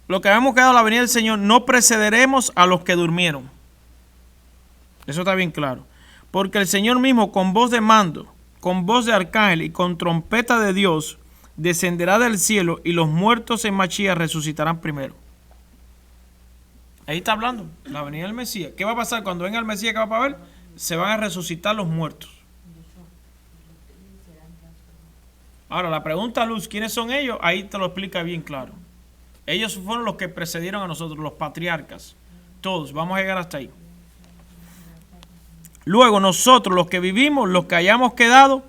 lo que habíamos quedado a la venida del Señor, no precederemos a los que durmieron. Eso está bien claro. Porque el Señor mismo con voz de mando, con voz de arcángel y con trompeta de Dios, descenderá del cielo y los muertos en Machías resucitarán primero. Ahí está hablando, la venida del Mesías. ¿Qué va a pasar cuando venga el Mesías? ¿Qué va a haber? Se van a resucitar los muertos. Ahora, la pregunta, Luz, ¿quiénes son ellos? Ahí te lo explica bien claro. Ellos fueron los que precedieron a nosotros, los patriarcas. Todos, vamos a llegar hasta ahí. Luego nosotros, los que vivimos, los que hayamos quedado,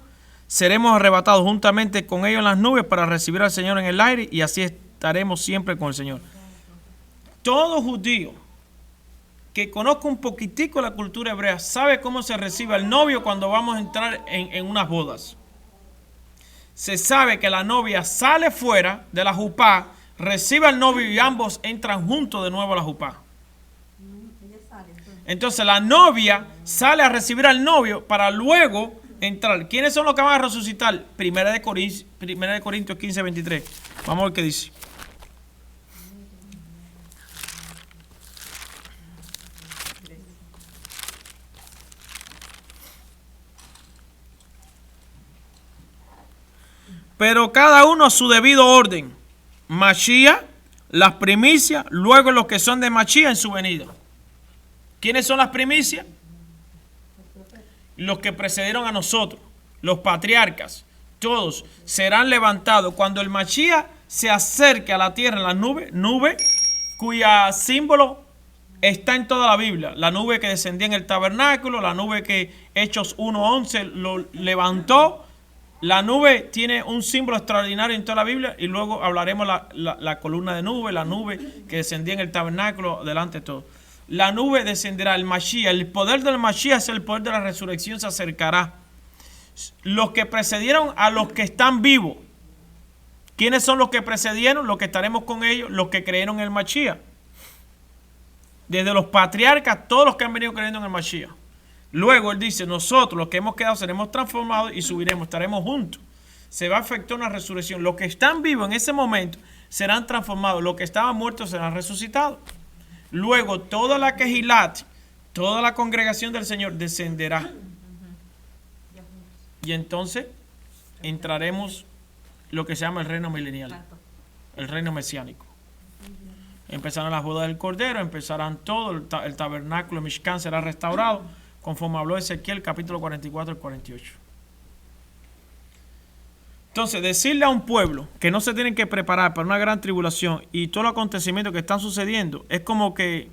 seremos arrebatados juntamente con ellos en las nubes para recibir al Señor en el aire y así estaremos siempre con el Señor. Todo judío que conozca un poquitico la cultura hebrea sabe cómo se recibe al novio cuando vamos a entrar en unas bodas. Se sabe que la novia sale fuera de la jupá, recibe al novio y ambos entran juntos de nuevo a la jupá. Entonces la novia sale a recibir al novio para luego entrar. ¿Quiénes son los que van a resucitar? Primera de Corintios 15, 23. Vamos a ver qué dice. Pero cada uno a su debido orden. Mashiach, las primicias, luego los que son de Mashiach en su venida. ¿Quiénes son las primicias? Los que precedieron a nosotros, los patriarcas, todos serán levantados cuando el Mashiach se acerque a la tierra en la nube cuya símbolo está en toda la Biblia. La nube que descendía en el tabernáculo, la nube que Hechos 1:11 lo levantó La nube tiene un símbolo extraordinario en toda la Biblia y luego hablaremos la columna de nube, la nube que descendía en el tabernáculo delante de todo. La nube descenderá, el Mashiach, el poder del Mashiach es el poder de la resurrección, se acercará. Los que precedieron a los que están vivos. ¿Quiénes son los que precedieron? Los que estaremos con ellos, los que creyeron en el Mashiach. Desde los patriarcas, todos los que han venido creyendo en el Mashiach. Luego él dice, nosotros los que hemos quedado seremos transformados y subiremos, estaremos juntos. Se va a efectuar una resurrección. Los que están vivos en ese momento serán transformados. Los que estaban muertos serán resucitados. Luego toda la Kehilat, toda la congregación del Señor descenderá. Y entonces entraremos lo que se llama el reino milenial, el reino mesiánico. Empezarán las bodas del Cordero, empezarán todo, el tabernáculo, el Mishkan será restaurado, conforme habló Ezequiel, capítulo 44 y 48. Entonces, decirle a un pueblo que no se tienen que preparar para una gran tribulación y todos los acontecimientos que están sucediendo, es como que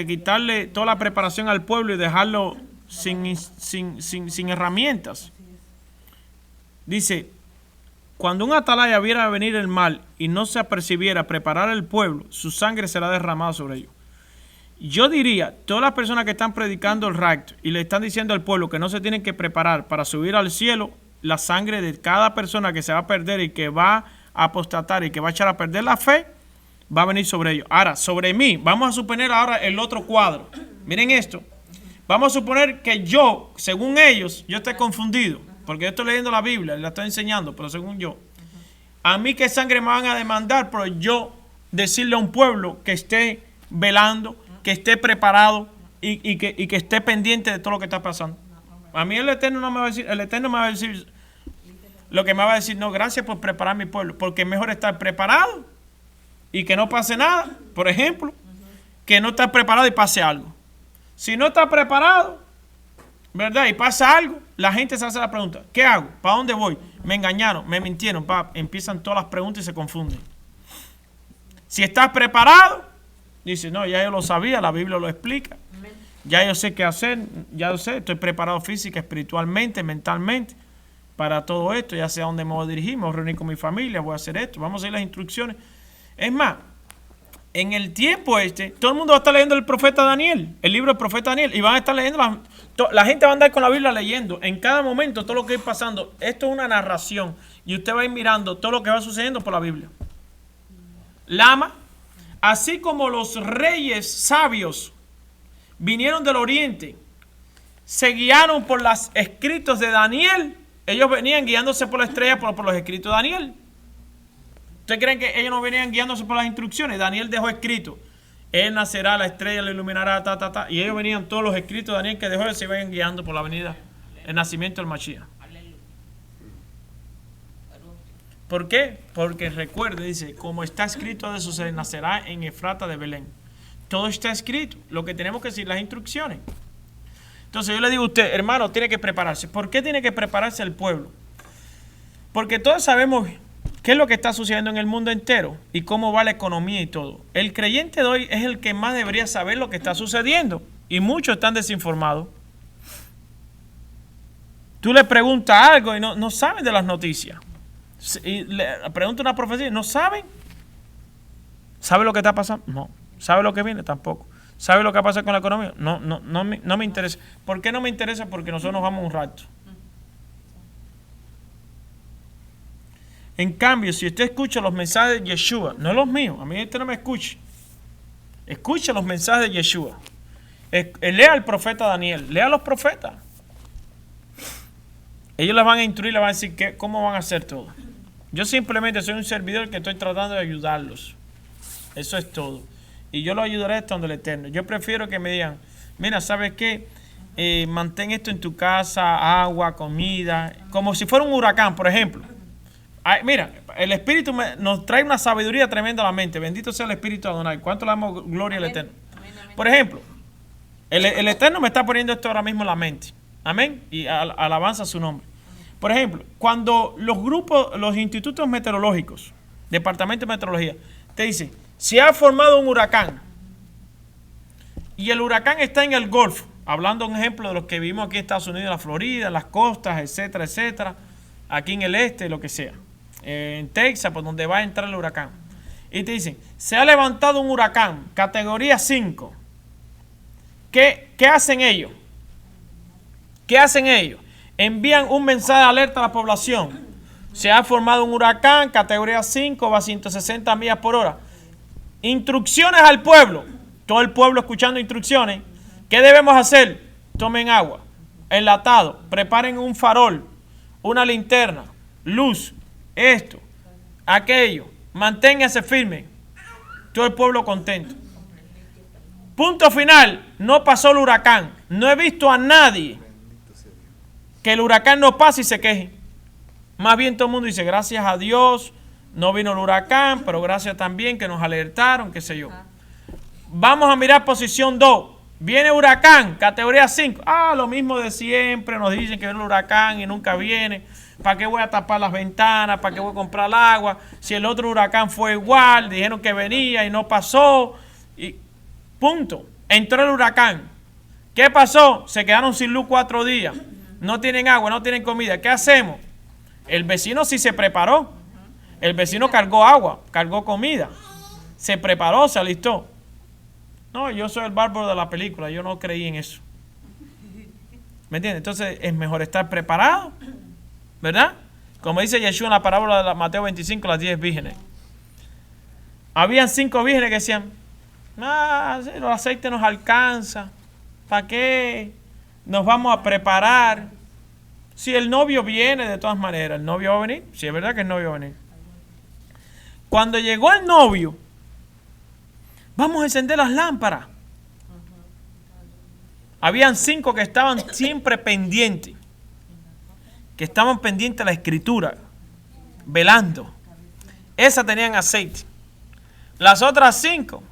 quitarle toda la preparación al pueblo y dejarlo sin herramientas. Dice, cuando un atalaya viera venir el mal y no se apercibiera preparar al pueblo, su sangre será derramada sobre ellos. Yo diría, todas las personas que están predicando el rapto y le están diciendo al pueblo que no se tienen que preparar para subir al cielo, la sangre de cada persona que se va a perder y que va a apostatar y que va a echar a perder la fe, va a venir sobre ellos. Ahora, sobre mí, vamos a suponer ahora el otro cuadro. Miren esto. Vamos a suponer que yo, según ellos, yo estoy confundido, porque yo estoy leyendo la Biblia y la estoy enseñando, pero según yo, a mí qué sangre me van a demandar, pero yo decirle a un pueblo que esté velando, que esté preparado y que esté pendiente de todo lo que está pasando. A mí el Eterno no me va a decir, el Eterno me va a decir lo que me va a decir, no, gracias por preparar mi pueblo, porque es mejor estar preparado y que no pase nada, por ejemplo, que no estar preparado y pase algo. Si no está preparado, ¿verdad? Y pasa algo, la gente se hace la pregunta, ¿qué hago? ¿Para dónde voy? Me engañaron, me mintieron, empiezan todas las preguntas y se confunden. Si estás preparado, dice, no, ya yo lo sabía, la Biblia lo explica. Ya yo sé qué hacer, ya yo sé, estoy preparado física, espiritualmente, mentalmente para todo esto, ya sé a dónde me voy a dirigir, me voy a reunir con mi familia, voy a hacer esto, vamos a seguir las instrucciones. Es más, en el tiempo todo el mundo va a estar leyendo el profeta Daniel, el libro del profeta Daniel, y van a estar leyendo, la gente va a andar con la Biblia leyendo, en cada momento todo lo que va pasando. Esto es una narración, y usted va a ir mirando todo lo que va sucediendo por la Biblia. Lama, así como los reyes sabios vinieron del oriente, se guiaron por los escritos de Daniel. Ellos venían guiándose por la estrella, por los escritos de Daniel. ¿Ustedes creen que ellos no venían guiándose por las instrucciones? Daniel dejó escrito, él nacerá, la estrella lo iluminará, y ellos venían todos los escritos de Daniel que dejó, y se iban guiando por la venida, el nacimiento del Mashiach. ¿Por qué? Porque recuerde, dice, como está escrito de eso, se nacerá en Efrata de Belén. Todo está escrito. Lo que tenemos que decir, las instrucciones. Entonces yo le digo a usted, hermano, tiene que prepararse. ¿Por qué tiene que prepararse el pueblo? Porque todos sabemos qué es lo que está sucediendo en el mundo entero y cómo va la economía y todo. El creyente de hoy es el que más debería saber lo que está sucediendo. Y muchos están desinformados. Tú le preguntas algo y no saben de las noticias. Y le pregunta una profecía, ¿no saben? ¿Sabe lo que está pasando? No. ¿Sabe lo que viene? Tampoco. ¿Sabe lo que va a pasar con la economía? No me interesa. ¿Por qué no me interesa? Porque nosotros nos vamos un rato. En cambio, si usted escucha los mensajes de Yeshua, no los míos, a mí usted no me escuche. Escucha los mensajes de Yeshua. Lea al profeta Daniel, lea a los profetas. Ellos les van a instruir, les van a decir cómo van a hacer todo. Yo simplemente soy un servidor que estoy tratando de ayudarlos. Eso es todo. Y yo los ayudaré estando el Eterno. Yo prefiero que me digan, mira, ¿sabes qué? Mantén esto en tu casa, agua, comida, como si fuera un huracán, por ejemplo. Ay, mira, el Espíritu nos trae una sabiduría tremenda a la mente. Bendito sea el Espíritu de Adonai. ¿Cuánto le damos gloria al Eterno? Por ejemplo, el Eterno me está poniendo esto ahora mismo en la mente. Amén. Y alabanza a su nombre. Por ejemplo, cuando los institutos meteorológicos, departamento de meteorología, te dicen, se ha formado un huracán y el huracán está en el Golfo, hablando un ejemplo de los que vivimos aquí en Estados Unidos, en la Florida, en las costas, etcétera, etcétera, aquí en el este, lo que sea, en Texas, por donde va a entrar el huracán. Y te dicen, se ha levantado un huracán, categoría 5. ¿Qué hacen ellos? ¿Qué hacen ellos? Envían un mensaje de alerta a la población. Se ha formado un huracán, categoría 5, va a 160 millas por hora. Instrucciones al pueblo. Todo el pueblo escuchando instrucciones. ¿Qué debemos hacer? Tomen agua, enlatado, preparen un farol, una linterna, luz, esto, aquello. Manténgase firme. Todo el pueblo contento. Punto final. No pasó el huracán. No he visto a nadie que el huracán no pase y se queje. Más bien todo el mundo dice, gracias a Dios, no vino el huracán, pero gracias también que nos alertaron, qué sé yo. Vamos a mirar posición 2. Viene huracán, categoría 5. Lo mismo de siempre, nos dicen que viene el huracán y nunca viene. ¿Para qué voy a tapar las ventanas? ¿Para qué voy a comprar el agua? Si el otro huracán fue igual, dijeron que venía y no pasó. Y punto. Entró el huracán. ¿Qué pasó? Se quedaron sin luz 4 días. No tienen agua, no tienen comida. ¿Qué hacemos? El vecino sí se preparó. El vecino cargó agua, cargó comida. Se preparó, se alistó. No, yo soy el bárbaro de la película. Yo no creí en eso. ¿Me entiendes? Entonces es mejor estar preparado, ¿verdad? Como dice Yeshua en la parábola de Mateo 25, las 10 vírgenes. Habían 5 vírgenes que decían, sí, el aceite nos alcanza. ¿Para qué nos vamos a preparar? Si el novio viene de todas maneras, el novio va a venir. Si es verdad que el novio va a venir. Cuando llegó el novio, vamos a encender las lámparas. Habían 5 que estaban siempre pendientes. Que estaban pendientes a la escritura, velando. Esas tenían aceite. Las otras 5,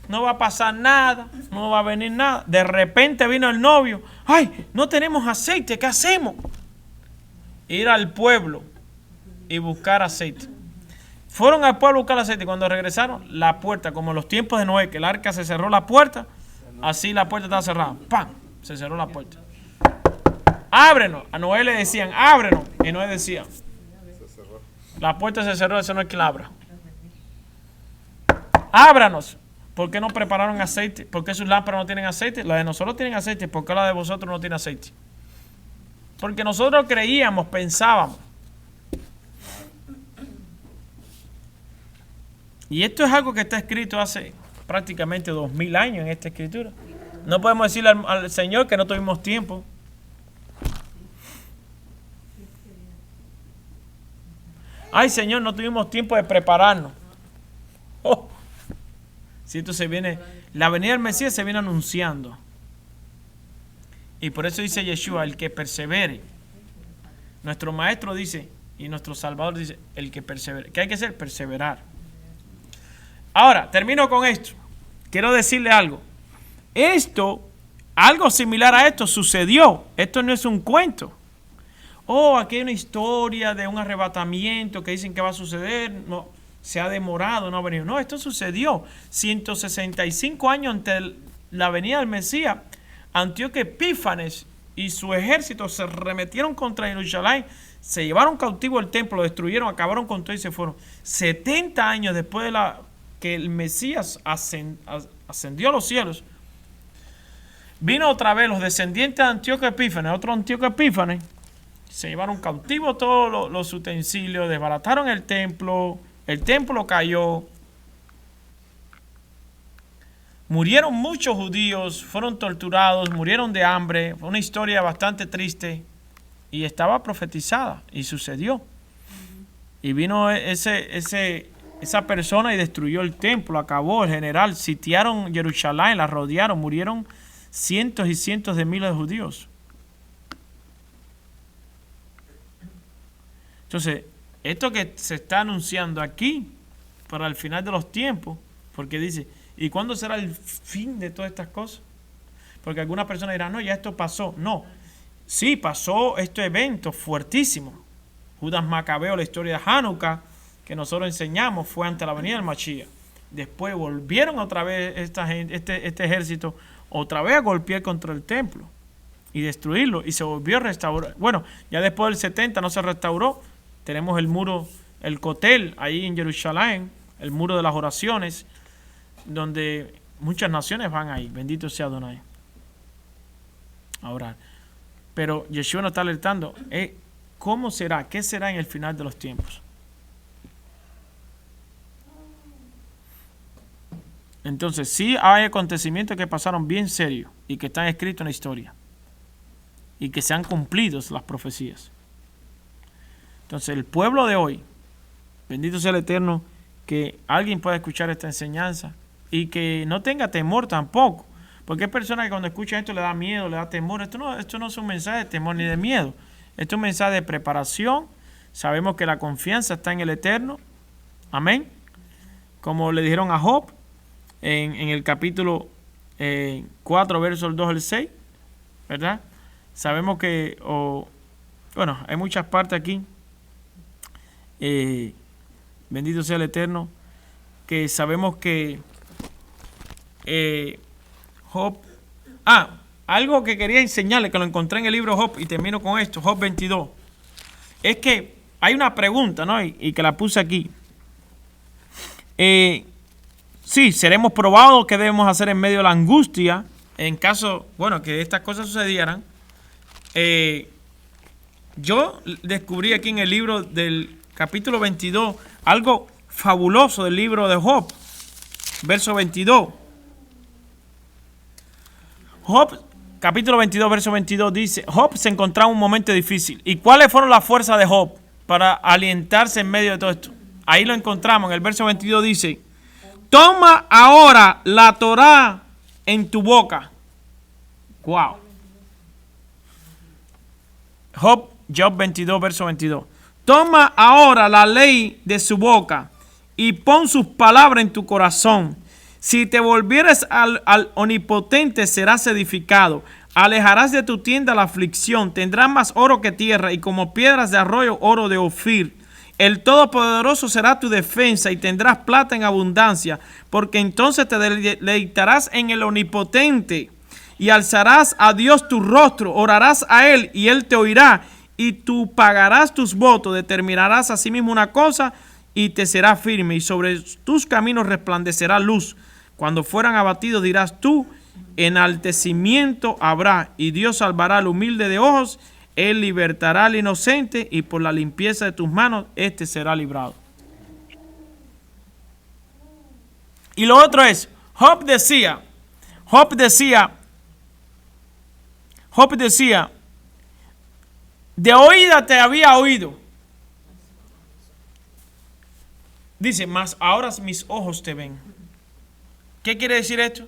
no va a pasar nada, no va a venir nada. De repente vino el novio. ¡Ay, no tenemos aceite! ¿Qué hacemos? Ir al pueblo y buscar aceite. Fueron al pueblo a buscar aceite. Cuando regresaron, la puerta, como en los tiempos de Noé, que el arca se cerró la puerta, así la puerta estaba cerrada. ¡Pam! Se cerró la puerta. Ábrenos. A Noé le decían, ábrenos. Y Noé decía, la puerta se cerró, eso no es que la abra. Ábranos. ¿Por qué no prepararon aceite? ¿Por qué sus lámparas no tienen aceite? La de nosotros tienen aceite. ¿Por qué la de vosotros no tiene aceite? Porque nosotros creíamos, pensábamos. Y esto es algo que está escrito hace prácticamente 2000 años en esta escritura. No podemos decirle al Señor que no tuvimos tiempo. Ay, Señor, no tuvimos tiempo de prepararnos. Oh. Si esto se viene, la venida del Mesías se viene anunciando. Y por eso dice Yeshua, el que persevere. Nuestro maestro dice, y nuestro Salvador dice, el que persevere. ¿Qué hay que hacer? Perseverar. Ahora, termino con esto. Quiero decirle algo. Algo similar a esto sucedió. Esto no es un cuento. Aquí hay una historia de un arrebatamiento que dicen que va a suceder. No, se ha demorado, no ha venido. No, esto sucedió 165 años antes de la venida del Mesías. Antíoco Epífanes y su ejército se remetieron contra Jerusalén, se llevaron cautivo el templo, lo destruyeron, acabaron con todo y se fueron. 70 años después de que el Mesías ascendió a los cielos, vino otra vez los descendientes de Antíoco Epífanes, otro Antíoco Epífanes, se llevaron cautivo todos los utensilios, desbarataron el templo cayó, murieron muchos judíos, fueron torturados, murieron de hambre, fue una historia bastante triste y estaba profetizada y sucedió. Y vino esa persona y destruyó el templo, acabó el general, sitiaron Jerusalén, la rodearon, murieron cientos y cientos de miles de judíos. Entonces, esto que se está anunciando aquí para el final de los tiempos, porque dice, ¿y cuándo será el fin de todas estas cosas? Porque algunas personas dirán, no, ya esto pasó. No, sí pasó este evento fuertísimo. Judas Macabeo, la historia de Hanukkah, que nosotros enseñamos, fue ante la venida del Mashiach. Después volvieron otra vez este ejército, otra vez a golpear contra el templo. y destruirlo. Y se volvió a restaurar. Bueno, ya después del 70 no se restauró. Tenemos el muro, el Kotel, ahí en Jerusalén, el muro de las oraciones, donde muchas naciones van ahí. Bendito sea Adonai. A orar. Pero Yeshua nos está alertando. ¿Cómo será? ¿Qué será en el final de los tiempos? Entonces, sí hay acontecimientos que pasaron bien serios y que están escritos en la historia y que se han cumplido las profecías. Entonces, el pueblo de hoy, bendito sea el Eterno, que alguien pueda escuchar esta enseñanza y que no tenga temor tampoco, porque hay personas que cuando escuchan esto le da miedo, le da temor. Esto no es un mensaje de temor ni de miedo, esto es un mensaje de preparación. Sabemos que la confianza está en el Eterno, amén, como le dijeron a Job en el capítulo 4, versos 2 al 6, ¿verdad? Sabemos que, bueno, hay muchas partes aquí, bendito sea el Eterno, que sabemos que Job, algo que quería enseñarle, que lo encontré en el libro Job, y termino con esto, Job 22, es que hay una pregunta, ¿no? Y que la puse aquí. Sí, seremos probados. ¿Qué debemos hacer en medio de la angustia? En caso, bueno, que estas cosas sucedieran. Yo descubrí aquí en el libro del capítulo 22 algo fabuloso del libro de Job, verso 22. Job, capítulo 22, verso 22 dice, Job se encontraba en un momento difícil. ¿Y cuáles fueron las fuerzas de Job para alientarse en medio de todo esto? Ahí lo encontramos, en el verso 22 dice, toma ahora la Torá en tu boca. Wow. Job 22, verso 22. Toma ahora la ley de su boca y pon sus palabras en tu corazón. Si te volvieres al Omnipotente, serás edificado. Alejarás de tu tienda la aflicción. Tendrás más oro que tierra y como piedras de arroyo oro de Ofir. El Todopoderoso será tu defensa y tendrás plata en abundancia, porque entonces te deleitarás en el Omnipotente y alzarás a Dios tu rostro, orarás a Él y Él te oirá y tú pagarás tus votos, determinarás asimismo una cosa y te será firme y sobre tus caminos resplandecerá luz. Cuando fueran abatidos dirás tú, enaltecimiento habrá y Dios salvará al humilde de ojos. Él libertará al inocente y por la limpieza de tus manos, éste será librado. Y lo otro es, Job decía, de oída te había oído. Dice, mas ahora mis ojos te ven. ¿Qué quiere decir esto?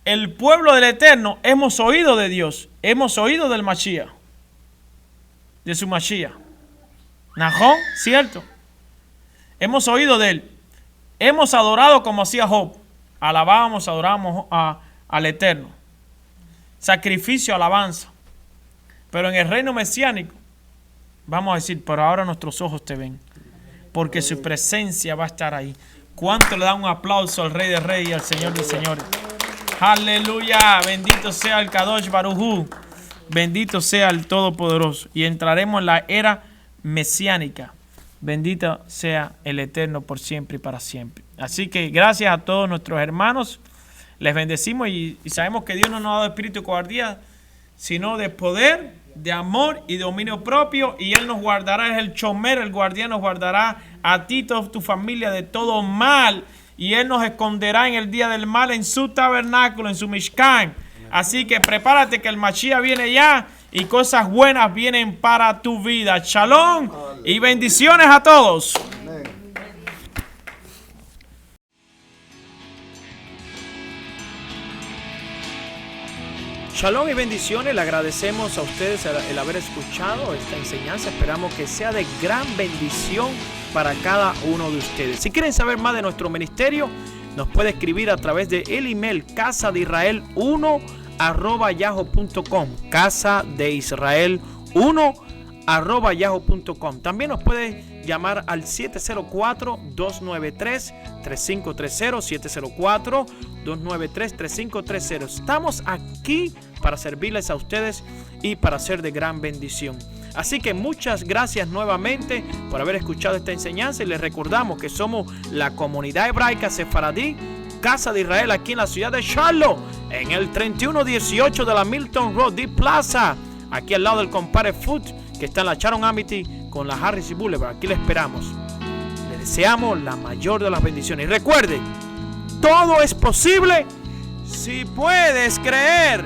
El pueblo del Eterno hemos oído de Dios, hemos oído del Mashiach, de su Mashiach. Nahón, cierto. Hemos oído de él. Hemos adorado como hacía Job. Alabábamos, adorábamos al Eterno. Sacrificio, alabanza. Pero en el reino mesiánico, vamos a decir, pero ahora nuestros ojos te ven. Porque su presencia va a estar ahí. ¿Cuánto le da un aplauso al Rey de Reyes y al Señor de Señores? Aleluya. Bendito sea el Kadosh Baruj Hu. Bendito sea el Todopoderoso. Y entraremos en la era mesiánica. Bendito sea el Eterno por siempre y para siempre. Así que gracias a todos nuestros hermanos. Les bendecimos y sabemos que Dios no nos ha dado espíritu de cobardía, sino de poder, de amor y de dominio propio. Y Él nos guardará, es el chomer, el guardián nos guardará a ti y toda tu familia de todo mal. Y Él nos esconderá en el día del mal en su tabernáculo, en su Mishkan. Así que prepárate que el Mashiach viene ya y cosas buenas vienen para tu vida. Shalom y bendiciones a todos. Shalom y bendiciones, le agradecemos a ustedes el haber escuchado esta enseñanza, esperamos que sea de gran bendición para cada uno de ustedes. Si quieren saber más de nuestro ministerio, nos puede escribir a través de el email casadeisrael1@yahoo.com, casadeisrael1@yahoo.com. También nos puede llamar al 704-293-3530, 704-293-3530. Estamos aquí para servirles a ustedes y para ser de gran bendición. Así que muchas gracias nuevamente por haber escuchado esta enseñanza y les recordamos que somos la comunidad hebraica sefaradí Casa de Israel aquí en la ciudad de Charlotte, en el 3118 de la Milton Road D Plaza, aquí al lado del Compare Food que está en la Sharon Amity con la Harris Boulevard. Aquí le esperamos. Le deseamos la mayor de las bendiciones. Y recuerde, todo es posible si puedes creer.